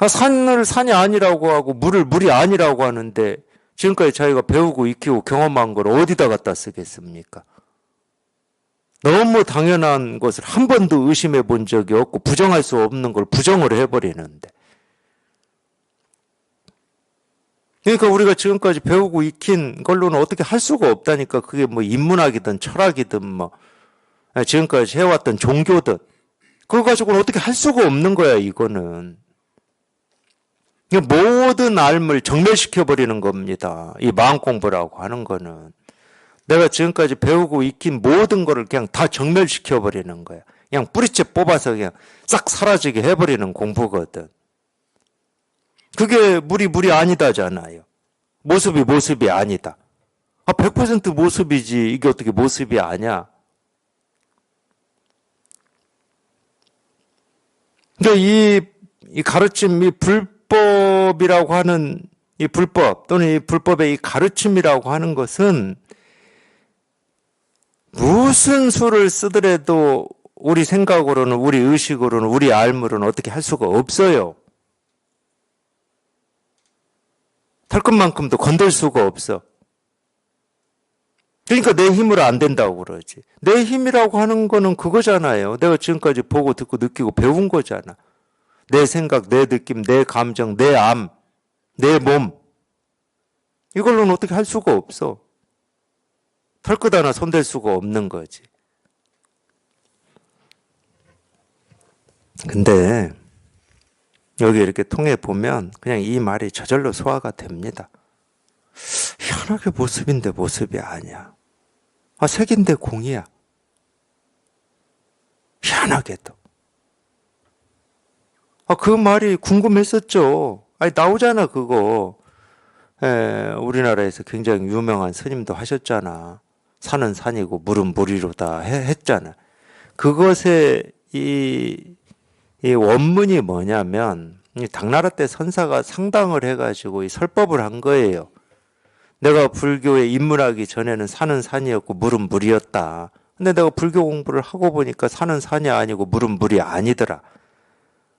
산을 산이 아니라고 하고 물을 물이 아니라고 하는데 지금까지 자기가 배우고 익히고 경험한 걸 어디다 갖다 쓰겠습니까? 너무 당연한 것을 한 번도 의심해 본 적이 없고 부정할 수 없는 걸 부정을 해버리는데. 그러니까 우리가 지금까지 배우고 익힌 걸로는 어떻게 할 수가 없다니까. 그게 뭐 인문학이든 철학이든 뭐 지금까지 해왔던 종교든 그거 가지고는 어떻게 할 수가 없는 거야 이거는. 모든 알을 정멸시켜버리는 겁니다. 이 마음공부라고 하는 거는. 내가 지금까지 배우고 익힌 모든 거를 그냥 다 정멸시켜버리는 거야. 그냥 뿌리째 뽑아서 그냥 싹 사라지게 해버리는 공부거든. 그게 물이 아니다잖아요. 모습이 아니다. 100% 모습이지 이게 어떻게 모습이 아니야. 그러니까 이 가르침, 이 불법이라고 하는 이 불법 또는 이 불법의 이 가르침이라고 하는 것은 무슨 수를 쓰더라도 우리 생각으로는, 우리 의식으로는, 우리 알무로는 어떻게 할 수가 없어요. 털끝만큼도 건들 수가 없어. 그러니까 내 힘으로 안 된다고 그러지. 내 힘이라고 하는 거는 그거잖아요. 내가 지금까지 보고 듣고 느끼고 배운 거잖아. 내 생각, 내 느낌, 내 감정, 내 암, 내 몸. 이걸로는 어떻게 할 수가 없어. 털끝 하나 손댈 수가 없는 거지. 근데 여기 이렇게 통해 보면 그냥 이 말이 저절로 소화가 됩니다. 희한하게 모습인데 모습이 아니야. 색인데 공이야. 희한하게도. 그 말이 궁금했었죠. 나오잖아 그거. 우리나라에서 굉장히 유명한 스님도 하셨잖아. 산은 산이고 물은 물이로다 했잖아. 그것의 이 원문이 뭐냐면 당나라 때 선사가 상당을 해가지고 이 설법을 한 거예요. 내가 불교에 입문하기 전에는 산은 산이었고 물은 물이었다. 근데 내가 불교 공부를 하고 보니까 산은 산이 아니고 물은 물이 아니더라.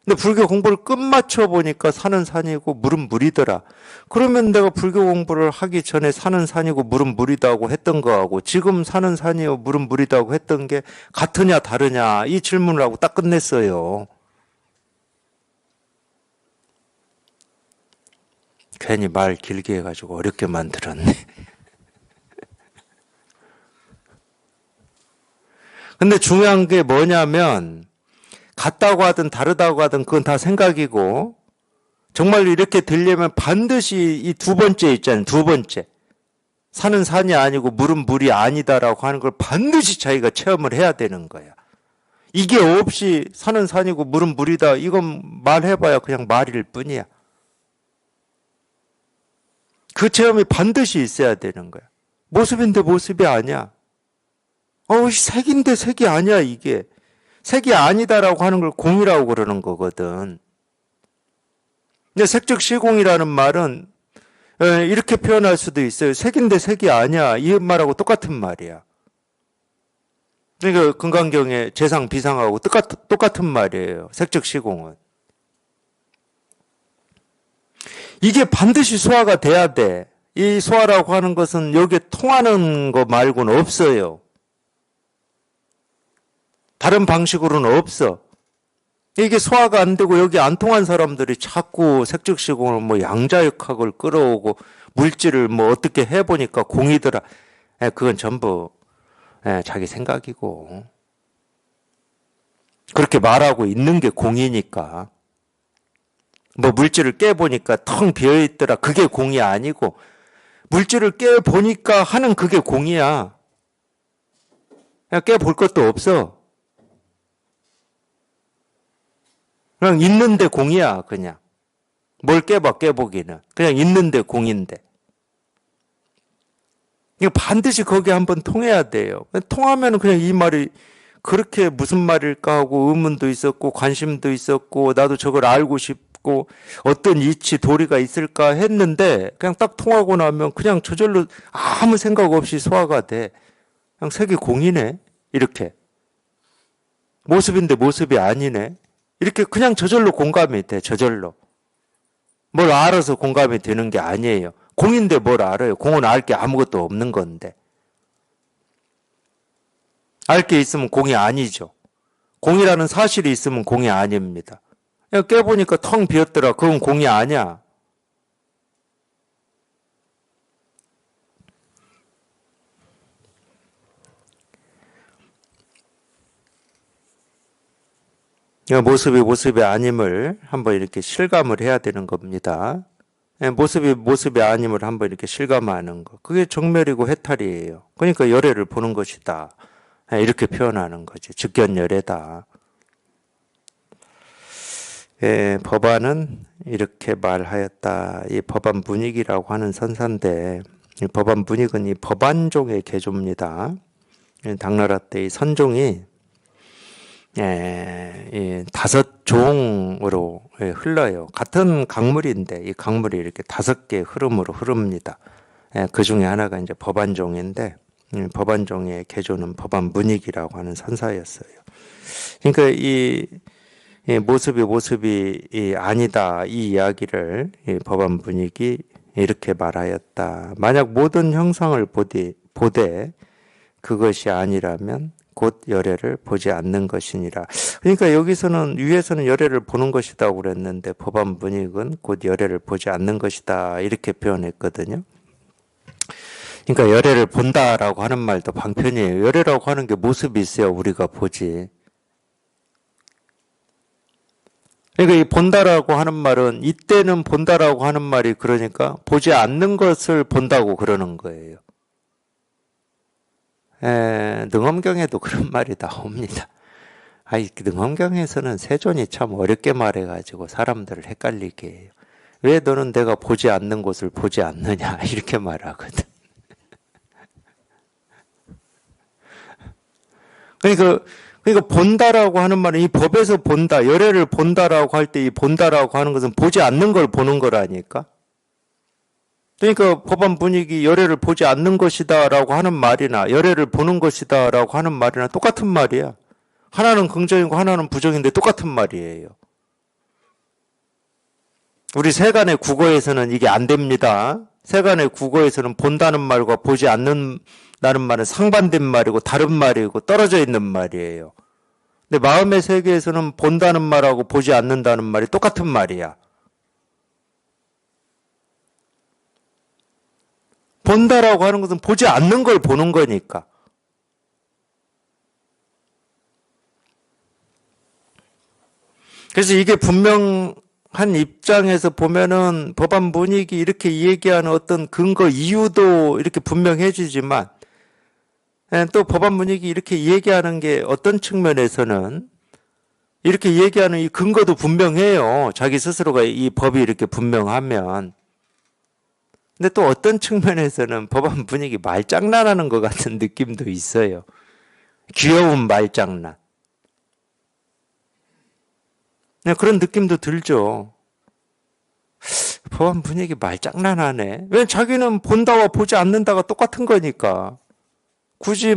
근데 불교 공부를 끝마쳐 보니까 산은 산이고 물은 물이더라. 그러면 내가 불교 공부를 하기 전에 산은 산이고 물은 물이다고 했던 거하고 지금 산은 산이고 물은 물이다고 했던 게 같으냐 다르냐 이 질문을 하고 딱 끝냈어요. 괜히 말 길게 해가지고 어렵게 만들었네. 근데 중요한 게 뭐냐면 같다고 하든 다르다고 하든 그건 다 생각이고 정말로 이렇게 되려면 반드시 이 두 번째 있잖아요. 두 번째. 산은 산이 아니고 물은 물이 아니다라고 하는 걸 반드시 자기가 체험을 해야 되는 거야. 이게 없이 산은 산이고 물은 물이다 이건 말해봐야 그냥 말일 뿐이야. 그 체험이 반드시 있어야 되는 거야. 모습인데 모습이 아니야. 색인데 색이 아니야 이게. 색이 아니다라고 하는 걸 공이라고 그러는 거거든. 근데 색즉 시공이라는 말은 이렇게 표현할 수도 있어요. 색인데 색이 아니야. 이 말하고 똑같은 말이야. 그러니까 금강경의 재상 비상하고 똑같은 말이에요. 색즉 시공은. 이게 반드시 소화가 돼야 돼. 이 소화라고 하는 것은 여기에 통하는 거 말고는 없어요. 다른 방식으로는 없어. 이게 소화가 안 되고 여기 안 통한 사람들이 자꾸 색즉시공을 뭐 양자역학을 끌어오고 물질을 뭐 어떻게 해보니까 공이더라. 그건 전부 자기 생각이고 그렇게 말하고 있는 게 공이니까. 뭐 물질을 깨보니까 텅 비어있더라. 그게 공이 아니고 물질을 깨보니까 하는 그게 공이야. 그냥 깨볼 것도 없어. 그냥 있는데 공이야 그냥. 뭘 깨봐 깨보기는. 그냥 있는데 공인데. 이거 반드시 거기에 한번 통해야 돼요. 통하면 그냥 이 말이 그렇게 무슨 말일까 하고 의문도 있었고 관심도 있었고 나도 저걸 알고 싶고 어떤 이치 도리가 있을까 했는데 그냥 딱 통하고 나면 그냥 저절로 아무 생각 없이 소화가 돼. 그냥 색이 공이네 이렇게. 모습인데 모습이 아니네. 이렇게 그냥 저절로 공감이 돼. 저절로. 뭘 알아서 공감이 되는 게 아니에요. 공인데 뭘 알아요? 공은 알 게 아무것도 없는 건데. 알 게 있으면 공이 아니죠. 공이라는 사실이 있으면 공이 아닙니다. 깨보니까 텅 비었더라. 그건 공이 아니야. 모습이 아님을 한번 이렇게 실감을 해야 되는 겁니다. 모습이 아님을 한번 이렇게 실감하는 거. 그게 정멸이고 해탈이에요. 그러니까 열애를 보는 것이다. 이렇게 표현하는 거죠. 즉견열애다. 법안은 이렇게 말하였다. 이 법안 문익이라고 하는 선사인데, 이 법안 문익은 이 법안종의 개조입니다. 당나라 때 이 선종이 이 5종으로 흘러요. 같은 강물인데 이 강물이 이렇게 5개의 흐름으로 흐릅니다. 그 중에 하나가 이제 법안종인데, 법안종의 개조는 법안 문익이라고 하는 선사였어요. 그러니까 이 모습이 아니다, 이 이야기를 이 법안 문익이 이렇게 말하였다. 만약 모든 형상을 보되 그것이 아니라면 곧 열애를 보지 않는 것이니라. 그러니까 여기서는 위에서는 열애를 보는 것이다고 그랬는데 법안 문익은 곧 열애를 보지 않는 것이다 이렇게 표현했거든요. 그러니까 열애를 본다라고 하는 말도 방편이에요. 열애라고 하는 게 모습이 있어야 우리가 보지. 그러니까 이 본다라고 하는 말은 이때는 본다라고 하는 말이 그러니까 보지 않는 것을 본다고 그러는 거예요. 능엄경에도 그런 말이 나옵니다. 능엄경에서는 세존이 참 어렵게 말해가지고 사람들을 헷갈리게 해요. 왜 너는 내가 보지 않는 곳을 보지 않느냐 이렇게 말하거든. 그러니까 본다라고 하는 말은 이 법에서 본다, 열애를 본다라고 할 때 이 본다라고 하는 것은 보지 않는 걸 보는 거라니까. 그러니까 법안 문익이 열애를 보지 않는 것이다라고 하는 말이나 열애를 보는 것이다라고 하는 말이나 똑같은 말이야. 하나는 긍정이고 하나는 부정인데 똑같은 말이에요. 우리 세간의 국어에서는 이게 안 됩니다. 세간의 국어에서는 본다는 말과 보지 않는다는 말은 상반된 말이고 다른 말이고 떨어져 있는 말이에요. 근데 마음의 세계에서는 본다는 말하고 보지 않는다는 말이 똑같은 말이야. 본다라고 하는 것은 보지 않는 걸 보는 거니까. 그래서 이게 분명한 입장에서 보면은 법안 문익이 이렇게 얘기하는 어떤 근거 이유도 이렇게 분명해지지만 또 법안 문익이 이렇게 얘기하는 게 어떤 측면에서는 이렇게 얘기하는 이 근거도 분명해요. 자기 스스로가 이 법이 이렇게 분명하면. 근데 또 어떤 측면에서는 법안 문익이 말장난하는 것 같은 느낌도 있어요. 귀여운 말장난. 그런 느낌도 들죠. 법안 문익이 말장난하네. 왜 자기는 본다와 보지 않는다가 똑같은 거니까. 굳이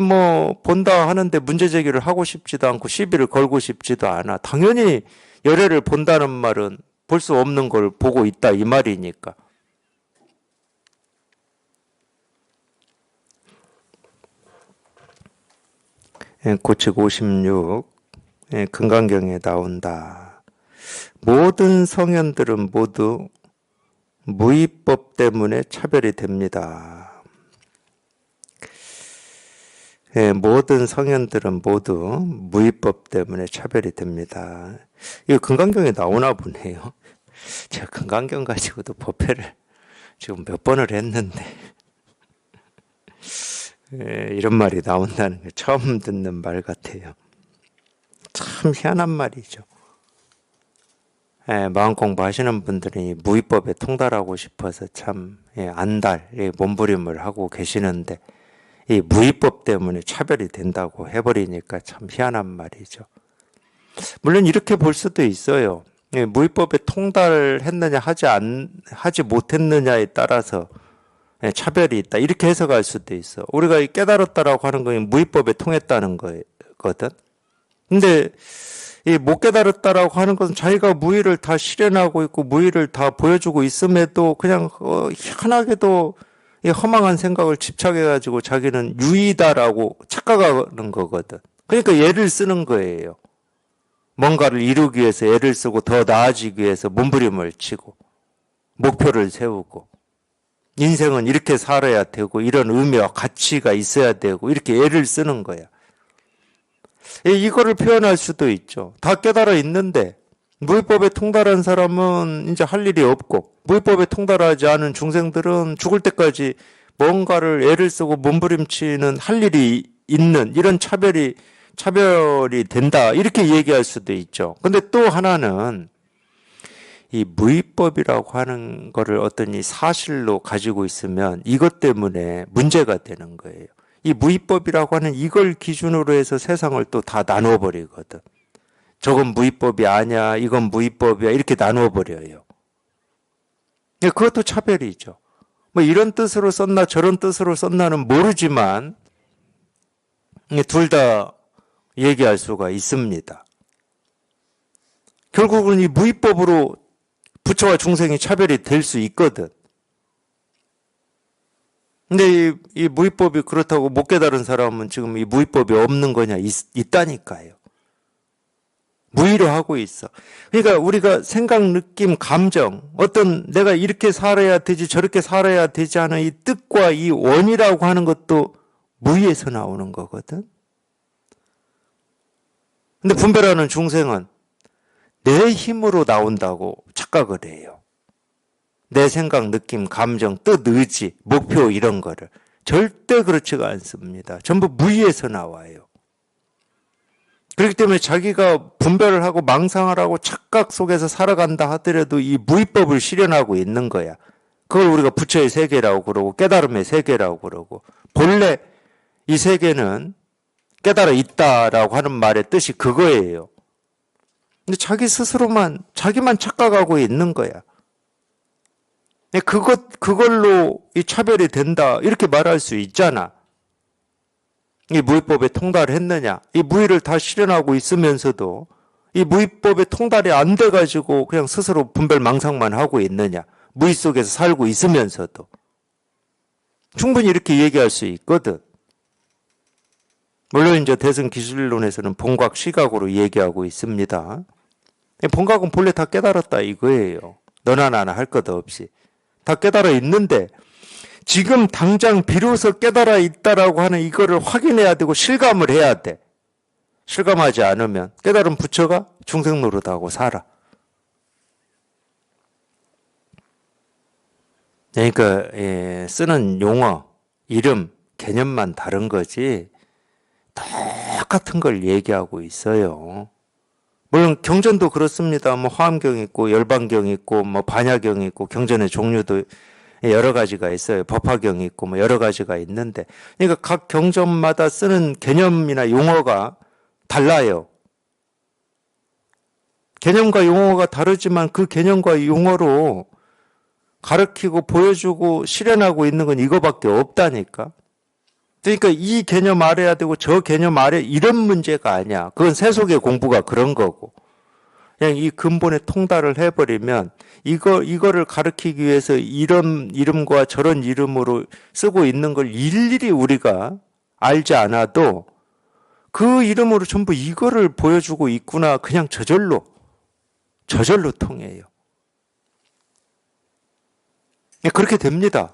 본다 하는데 문제 제기를 하고 싶지도 않고 시비를 걸고 싶지도 않아. 당연히 열애를 본다는 말은 볼 수 없는 걸 보고 있다 이 말이니까. 고책 56 금강경에 나온다. 모든 성현들은 모두 무위법 때문에 차별이 됩니다. 모든 성현들은 모두 무위법 때문에 차별이 됩니다. 이거 금강경에 나오나 보네요. 제가 금강경 가지고도 법회를 지금 몇 번을 했는데 이런 말이 나온다는 게 처음 듣는 말 같아요. 참 희한한 말이죠. 마음 공부하시는 분들이 무위법에 통달하고 싶어서 참 안달 몸부림을 하고 계시는데 이 무위법 때문에 차별이 된다고 해버리니까 참 희한한 말이죠. 물론 이렇게 볼 수도 있어요. 무위법에 통달했느냐 하지 못했느냐에 따라서 차별이 있다 이렇게 해석할 수도 있어. 우리가 깨달았다라고 하는 건 무위법에 통했다는 거거든. 근데 이 못 깨달았다라고 하는 것은 자기가 무의를 다 실현하고 있고 무의를 다 보여주고 있음에도 그냥 희한하게도 이 허망한 생각을 집착해가지고 자기는 유의다라고 착각하는 거거든. 그러니까 애를 쓰는 거예요. 뭔가를 이루기 위해서 애를 쓰고 더 나아지기 위해서 몸부림을 치고 목표를 세우고 인생은 이렇게 살아야 되고 이런 의미와 가치가 있어야 되고 이렇게 애를 쓰는 거야. 이거를 표현할 수도 있죠. 다 깨달아 있는데 무위법에 통달한 사람은 이제 할 일이 없고 무위법에 통달하지 않은 중생들은 죽을 때까지 뭔가를 애를 쓰고 몸부림치는 할 일이 있는 이런 차별이 된다 이렇게 얘기할 수도 있죠. 근데 또 하나는 이 무위법이라고 하는 거를 어떤 이 사실로 가지고 있으면 이것 때문에 문제가 되는 거예요. 이 무위법이라고 하는 이걸 기준으로 해서 세상을 또 다 나누어 버리거든. 저건 무위법이 아니야, 이건 무위법이야 이렇게 나누어 버려요. 그것도 차별이죠. 뭐 이런 뜻으로 썼나 저런 뜻으로 썼나는 모르지만 둘 다 얘기할 수가 있습니다. 결국은 이 무위법으로 부처와 중생이 차별이 될 수 있거든. 근데 이 무위법이 그렇다고 못 깨달은 사람은 지금 이 무위법이 없는 거냐? 있다니까요. 무의로 하고 있어. 그러니까 우리가 생각, 느낌, 감정, 어떤 내가 이렇게 살아야 되지 저렇게 살아야 되지 하는 이 뜻과 이 원이라고 하는 것도 무의에서 나오는 거거든. 근데 분별하는 중생은 내 힘으로 나온다고 착각을 해요. 내 생각, 느낌, 감정, 뜻, 의지, 목표 이런 거를 절대 그렇지가 않습니다. 전부 무의에서 나와요. 그렇기 때문에 자기가 분별을 하고 망상을 하고 착각 속에서 살아간다 하더라도 이 무의법을 실현하고 있는 거야. 그걸 우리가 부처의 세계라고 그러고 깨달음의 세계라고 그러고 본래 이 세계는 깨달아 있다라고 하는 말의 뜻이 그거예요. 근데 자기 스스로만 자기만 착각하고 있는 거야. 그걸로 이 차별이 된다 이렇게 말할 수 있잖아. 이 무위법에 통달했느냐? 이 무위를 다 실현하고 있으면서도 이 무위법에 통달이 안 돼가지고 그냥 스스로 분별망상만 하고 있느냐? 무위 속에서 살고 있으면서도 충분히 이렇게 얘기할 수 있거든. 물론 이제 대승기술론에서는 본각 시각으로 얘기하고 있습니다. 본각은 본래 다 깨달았다 이거예요. 너나 나나 할 것 없이 다 깨달아 있는데 지금 당장 비로소 깨달아 있다라고 하는 이거를 확인해야 되고 실감을 해야 돼. 실감하지 않으면 깨달은 부처가 중생 노릇하고 살아. 그러니까 쓰는 용어, 이름, 개념만 다른 거지 똑같은 걸 얘기하고 있어요. 물론 경전도 그렇습니다. 뭐 화엄경 있고 열반경 있고 뭐 반야경 있고 경전의 종류도 여러 가지가 있어요. 법화경이 있고 뭐 여러 가지가 있는데 그러니까 각 경전마다 쓰는 개념이나 용어가 달라요. 개념과 용어가 다르지만 그 개념과 용어로 가르치고 보여주고 실현하고 있는 건 이거밖에 없다니까. 그러니까 이 개념 알아야 되고 저 개념 알아야 이런 문제가 아니야. 그건 세속의 공부가 그런 거고. 그냥 이 근본에 통달을 해버리면 이거를 가르치기 위해서 이런 이름과 저런 이름으로 쓰고 있는 걸 일일이 우리가 알지 않아도 그 이름으로 전부 이거를 보여주고 있구나. 그냥 저절로 통해요. 그렇게 됩니다.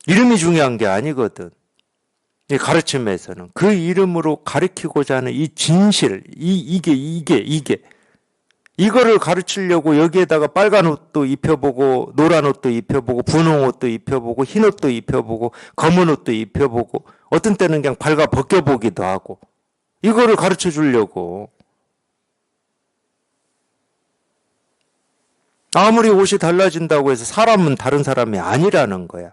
이름이 중요한 게 아니거든. 이 가르침에서는 그 이름으로 가르치고자 하는 이 진실, 이게 이거를 가르치려고 여기에다가 빨간 옷도 입혀보고 노란 옷도 입혀보고 분홍 옷도 입혀보고 흰 옷도 입혀보고 검은 옷도 입혀보고 어떤 때는 그냥 발가 벗겨보기도 하고 이거를 가르쳐 주려고. 아무리 옷이 달라진다고 해서 사람은 다른 사람이 아니라는 거야.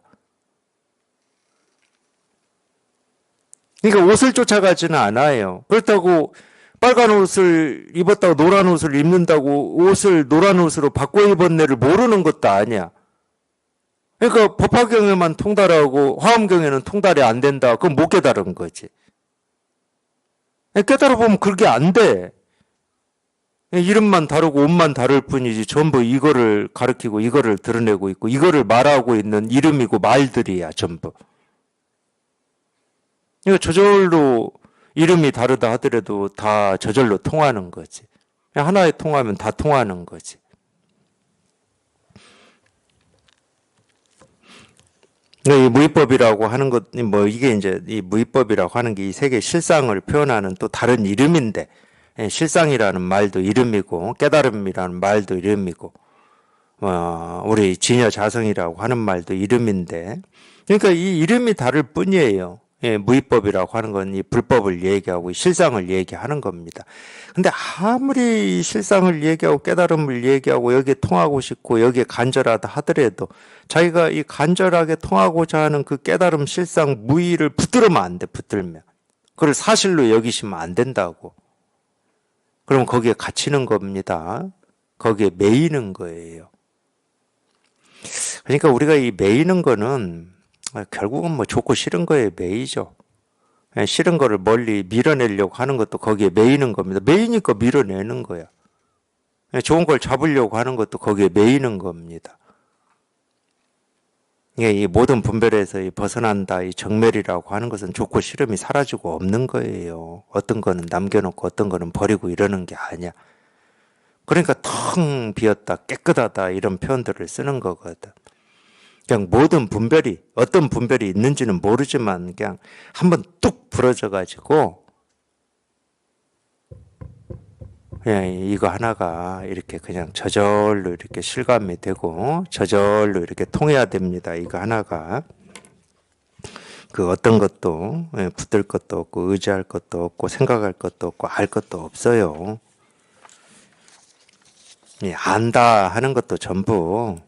그러니까 옷을 쫓아가지는 않아요. 그렇다고 빨간 옷을 입었다고 노란 옷을 입는다고 옷을 노란 옷으로 바꿔 입었네를 모르는 것도 아니야. 그러니까 법화경에만 통달하고 화엄경에는 통달이 안 된다. 그건 못 깨달은 거지. 깨달아 보면 그게 안 돼. 이름만 다르고 옷만 다를 뿐이지 전부 이거를 가리키고 이거를 드러내고 있고 이거를 말하고 있는 이름이고 말들이야 전부. 이거 저절로 이름이 다르다 하더라도 다 저절로 통하는 거지. 하나에 통하면 다 통하는 거지. 이 무위법이라고 하는 것, 뭐 이게 이제 이 무위법이라고 하는 게 이 세계 실상을 표현하는 또 다른 이름인데, 실상이라는 말도 이름이고 깨달음이라는 말도 이름이고, 우리 진여자성이라고 하는 말도 이름인데, 그러니까 이 이름이 다를 뿐이에요. 무위법이라고 하는 건 이 불법을 얘기하고 실상을 얘기하는 겁니다. 근데 아무리 이 실상을 얘기하고 깨달음을 얘기하고 여기에 통하고 싶고 여기에 간절하다 하더라도 자기가 이 간절하게 통하고자 하는 그 깨달음 실상 무의를 붙들으면 안 돼, 붙들면. 그걸 사실로 여기시면 안 된다고. 그럼 거기에 갇히는 겁니다. 거기에 매이는 거예요. 그러니까 우리가 이 매이는 거는 결국은 뭐 좋고 싫은 거에 매이죠. 싫은 거를 멀리 밀어내려고 하는 것도 거기에 매이는 겁니다. 매이니까 밀어내는 거야. 좋은 걸 잡으려고 하는 것도 거기에 매이는 겁니다. 이 모든 분별에서 벗어난다, 이 정멸이라고 하는 것은 좋고 싫음이 사라지고 없는 거예요. 어떤 거는 남겨놓고 어떤 거는 버리고 이러는 게 아니야. 그러니까 텅 비었다, 깨끗하다 이런 표현들을 쓰는 거거든. 그냥 모든 분별이 어떤 분별이 있는지는 모르지만 그냥 한번 뚝 부러져 가지고 그냥 이거 하나가 이렇게 그냥 저절로 이렇게 실감이 되고 저절로 이렇게 통해야 됩니다. 이거 하나가 그 어떤 것도 붙들 것도 없고 의지할 것도 없고 생각할 것도 없고 알 것도 없어요. 안다 하는 것도 전부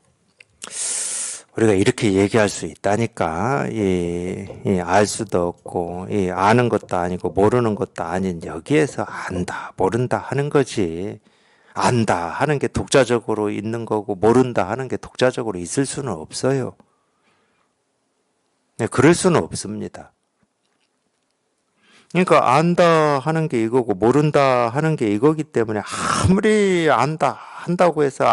우리가 이렇게 얘기할 수 있다니까. 알 수도 없고, 아는 것도 아니고, 모르는 것도 아닌 여기에서 안다, 모른다 하는 거지. 안다 하는 게 독자적으로 있는 거고, 모른다 하는 게 독자적으로 있을 수는 없어요. 그럴 수는 없습니다. 그러니까 안다 하는 게 이거고, 모른다 하는 게 이거기 때문에 아무리 안다, 한다고 해서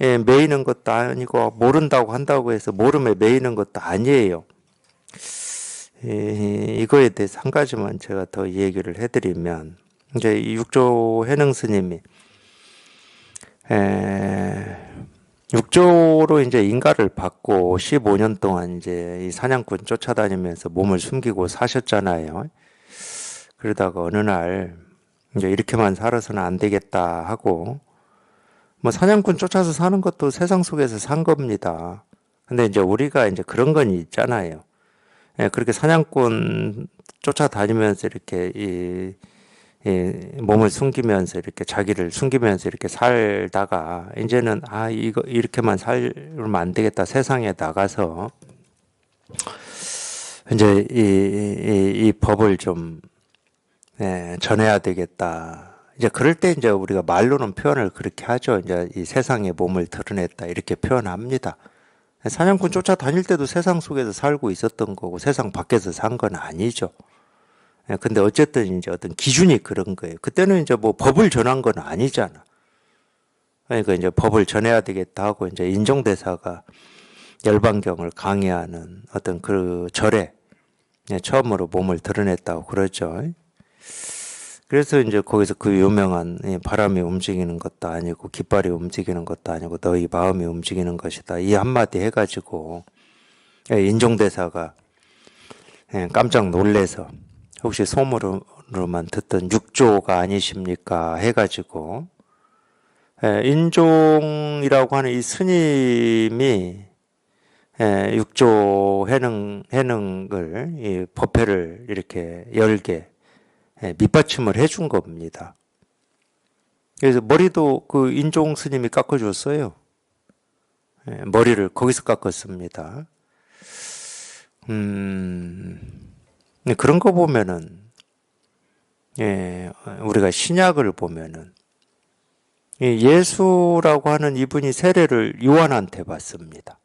매이는 것도 아니고 모른다고 한다고 해서 모름에 매이는 것도 아니에요. 이거에 대해서 한 가지만 제가 더 얘기를 해드리면 이제 이 육조 해능 스님이 육조로 이제 인가를 받고 15년 동안 이제 이 사냥꾼 쫓아다니면서 몸을 숨기고 사셨잖아요. 그러다가 어느 날 이제 이렇게만 살아서는 안 되겠다 하고 뭐 사냥꾼 쫓아서 사는 것도 세상 속에서 산 겁니다. 근데 이제 우리가 이제 그런 건 있잖아요. 그렇게 사냥꾼 쫓아다니면서 이렇게 이 몸을 숨기면서 이렇게 자기를 숨기면서 이렇게 살다가 이제는 이거 이렇게만 살면 안 되겠다. 세상에 나가서 이제 이 법을 좀 전해야 되겠다. 이제 그럴 때 이제 우리가 말로는 표현을 그렇게 하죠. 이제 이 세상에 몸을 드러냈다 이렇게 표현합니다. 사냥꾼 쫓아다닐 때도 세상 속에서 살고 있었던 거고 세상 밖에서 산 건 아니죠. 근데 어쨌든 이제 어떤 기준이 그런 거예요. 그때는 이제 뭐 법을 전한 건 아니잖아. 그러니까 이제 법을 전해야 되겠다 하고 이제 인종대사가 열반경을 강의하는 어떤 그 절에 처음으로 몸을 드러냈다고 그러죠. 그래서 이제 거기서 그 유명한 바람이 움직이는 것도 아니고 깃발이 움직이는 것도 아니고 너희 마음이 움직이는 것이다. 이 한마디 해가지고 인종대사가 깜짝 놀래서 혹시 소문으로만 듣던 육조가 아니십니까? 해가지고 인종이라고 하는 이 스님이 육조 해능을 이 법회를 이렇게 열게 밑받침을 해준 겁니다. 그래서 머리도 그 인종 스님이 깎아줬어요. 머리를 거기서 깎았습니다. 그런 거 보면은, 우리가 신약을 보면은, 예수라고 하는 이분이 세례를 요한한테 받습니다.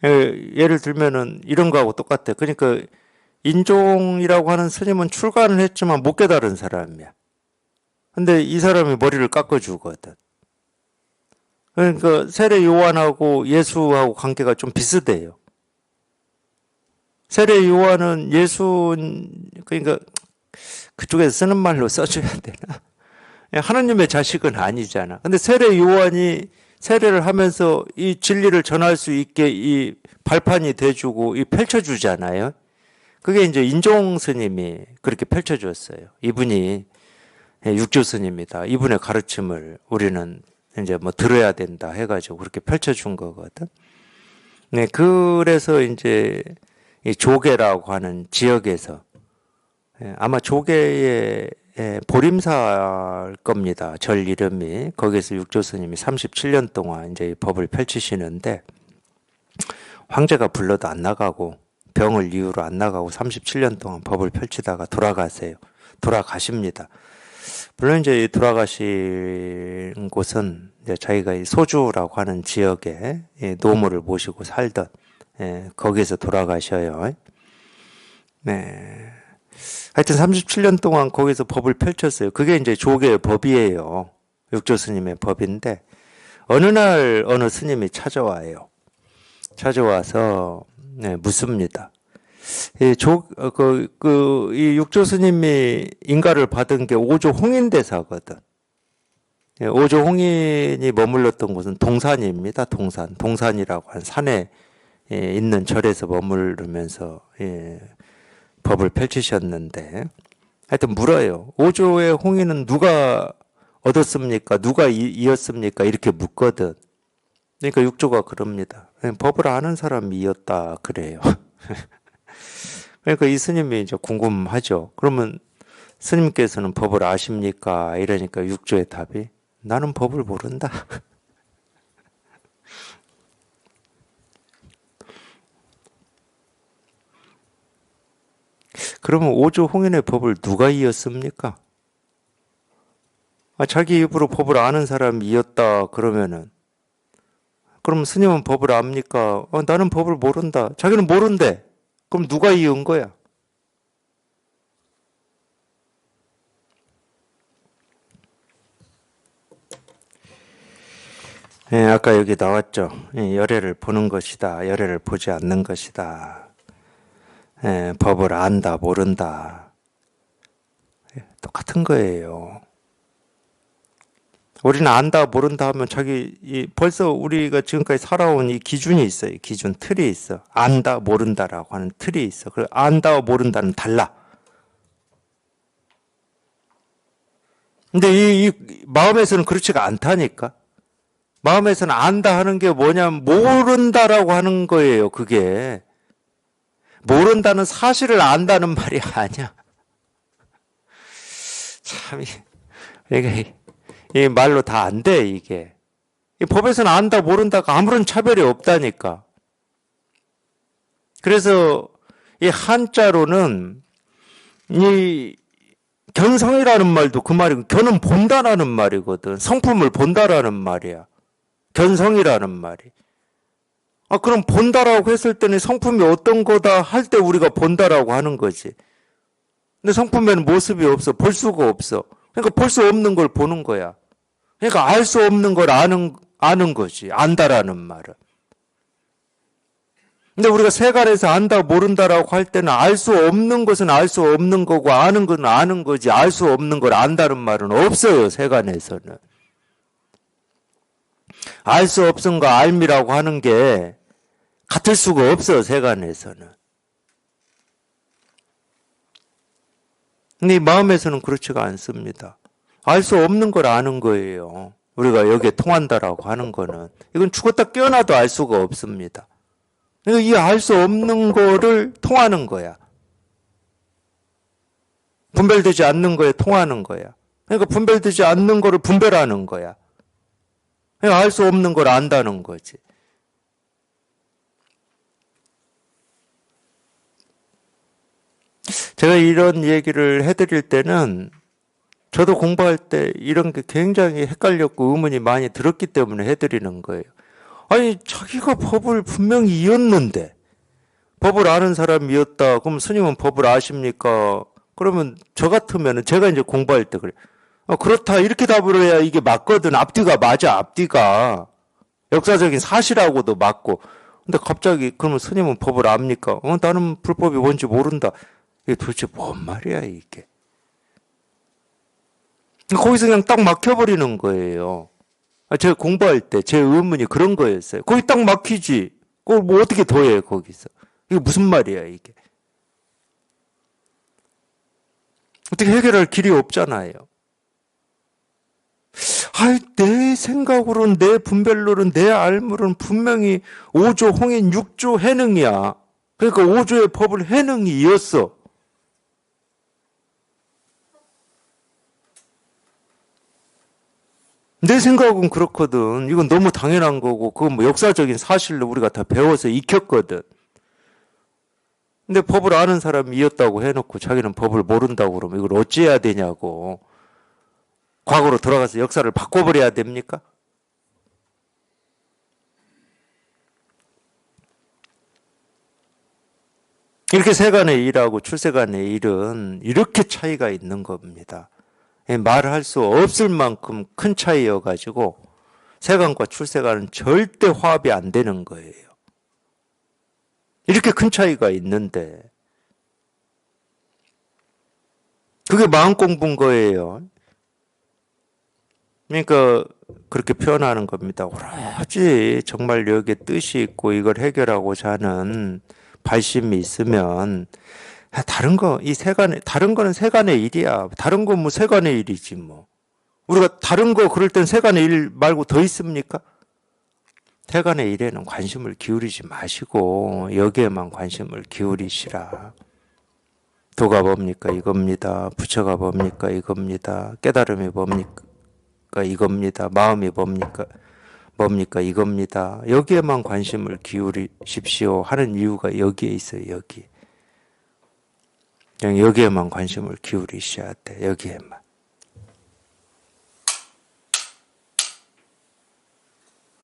예를 들면은 이런 거하고 똑같아요. 그러니까 인종이라고 하는 스님은 출가는 했지만 못 깨달은 사람이야. 근데 이 사람이 머리를 깎아주거든. 그러니까 세례 요한하고 예수하고 관계가 좀 비슷해요. 세례 요한은 예수, 그러니까 그쪽에서 쓰는 말로 써줘야 되나? 하나님의 자식은 아니잖아. 근데 세례 요한이 세례를 하면서 이 진리를 전할 수 있게 이 발판이 돼주고 이 펼쳐주잖아요. 그게 이제 인종 스님이 그렇게 펼쳐줬어요. 이분이 육조 스님이다. 이분의 가르침을 우리는 이제 뭐 들어야 된다 해가지고 그렇게 펼쳐준 거거든. 네, 그래서 이제 이 조계라고 하는 지역에서 아마 조계의 보림사일 겁니다. 절 이름이. 거기서 육조 스님이 37년 동안 이제 법을 펼치시는데 황제가 불러도 안 나가고 병을 이유로 안 나가고 37년 동안 법을 펼치다가 돌아가십니다. 물론 이제 돌아가신 곳은 이제 자기가 이 소주라고 하는 지역에 노모를 모시고 살던 거기에서 돌아가셔요. 네. 하여튼 37년 동안 거기서 법을 펼쳤어요. 그게 이제 조계의 법이에요. 육조 스님의 법인데 어느 날 어느 스님이 찾아와요. 찾아와서 묻습니다. 이 육조 스님이 인가를 받은 게 오조 홍인대사거든. 오조 홍인이 머물렀던 곳은 동산입니다. 동산이라고 한 산에 있는 절에서 머무르면서 법을 펼치셨는데 하여튼 물어요. 오조의 홍인은 누가 얻었습니까? 누가 이었습니까? 이렇게 묻거든. 그러니까 육조가 그럽니다. 법을 아는 사람이 이었다 그래요. 그러니까 이 스님이 이제 궁금하죠. 그러면 스님께서는 법을 아십니까? 이러니까 육조의 답이 나는 법을 모른다. 그러면 오조 홍인의 법을 누가 이었습니까? 자기 입으로 법을 아는 사람이 이었다 그러면은 그럼 스님은 법을 압니까? 나는 법을 모른다. 자기는 모른대. 그럼 누가 이은 거야? 아까 여기 나왔죠. 열애를 보는 것이다. 열애를 보지 않는 것이다. 법을 안다, 모른다. 똑같은 거예요. 우리는 안다, 모른다 하면 벌써 우리가 지금까지 살아온 이 기준이 있어요. 기준, 틀이 있어. 안다, 모른다라고 하는 틀이 있어. 그리고 안다와 모른다는 달라. 근데 이 마음에서는 그렇지가 않다니까. 마음에서는 안다 하는 게 뭐냐면 모른다라고 하는 거예요. 그게. 모른다는 사실을 안다는 말이 아니야. 참, 이 말로 다 안 돼, 이게. 이 법에서는 안다, 모른다가 아무런 차별이 없다니까. 그래서 이 한자로는 이 견성이라는 말도 그 말이고, 견은 본다라는 말이거든. 성품을 본다라는 말이야. 견성이라는 말이. 그럼 본다라고 했을 때는 성품이 어떤 거다 할 때 우리가 본다라고 하는 거지. 근데 성품에는 모습이 없어. 볼 수가 없어. 그러니까 볼 수 없는 걸 보는 거야. 그러니까 알 수 없는 걸 아는 거지. 안다라는 말은. 근데 우리가 세간에서 안다, 모른다라고 할 때는 알 수 없는 것은 알 수 없는 거고 아는 건 아는 거지. 알 수 없는 걸 안다는 말은 없어요. 세간에서는. 알 수 없은 거 알미라고 하는 게 같을 수가 없어. 세간에서는. 근데 이 마음에서는 그렇지가 않습니다. 알 수 없는 걸 아는 거예요. 우리가 여기에 통한다라고 하는 거는. 이건 죽었다 깨어나도 알 수가 없습니다. 그러니까 이 알 수 없는 거를 통하는 거야. 분별되지 않는 거에 통하는 거야. 그러니까 분별되지 않는 거를 분별하는 거야. 그러니까 알 수 없는 걸 안다는 거지. 제가 이런 얘기를 해드릴 때는 저도 공부할 때 이런 게 굉장히 헷갈렸고 의문이 많이 들었기 때문에 해드리는 거예요. 아니, 자기가 법을 분명히 이었는데, 법을 아는 사람이었다. 그럼 스님은 법을 아십니까? 그러면 저 같으면은 제가 이제 공부할 때 그래. 그렇다. 이렇게 답을 해야 이게 맞거든. 앞뒤가 맞아. 앞뒤가. 역사적인 사실하고도 맞고. 근데 갑자기 그러면 스님은 법을 압니까? 나는 불법이 뭔지 모른다. 이게 도대체 뭔 말이야, 이게. 거기서 그냥 딱 막혀버리는 거예요. 제가 공부할 때 제 의문이 그런 거였어요. 거기 딱 막히지. 그걸 뭐 어떻게 더해, 거기서. 이게 무슨 말이야, 이게. 어떻게 해결할 길이 없잖아요. 내 생각으로는, 내 분별로는, 내 알무로는 분명히 5조 홍인 6조 해능이야. 그러니까 5조의 법을 해능이 이었어. 내 생각은 그렇거든. 이건 너무 당연한 거고, 그건 뭐 역사적인 사실로 우리가 다 배워서 익혔거든. 근데 법을 아는 사람이 이었다고 해놓고 자기는 법을 모른다고 그러면 이걸 어찌해야 되냐고. 과거로 돌아가서 역사를 바꿔버려야 됩니까? 이렇게 세간의 일하고 출세간의 일은 이렇게 차이가 있는 겁니다. 말할 수 없을 만큼 큰 차이여가지고 세간과 출세간은 절대 화합이 안 되는 거예요. 이렇게 큰 차이가 있는데 그게 마음 공부인 거예요. 그러니까 그렇게 표현하는 겁니다. 오로지 정말 여기에 뜻이 있고 이걸 해결하고자 하는 발심이 있으면 다른 거, 다른 거는 세간의 일이야. 다른 건 뭐 세간의 일이지 뭐. 우리가 다른 거 그럴 땐 세간의 일 말고 더 있습니까? 세간의 일에는 관심을 기울이지 마시고 여기에만 관심을 기울이시라. 도가 뭡니까? 이겁니다. 부처가 뭡니까? 이겁니다. 깨달음이 뭡니까? 이겁니다. 마음이 뭡니까? 이겁니다. 여기에만 관심을 기울이십시오 하는 이유가 여기에 있어요. 여기. 그냥 여기에만 관심을 기울이셔야 돼. 여기에만.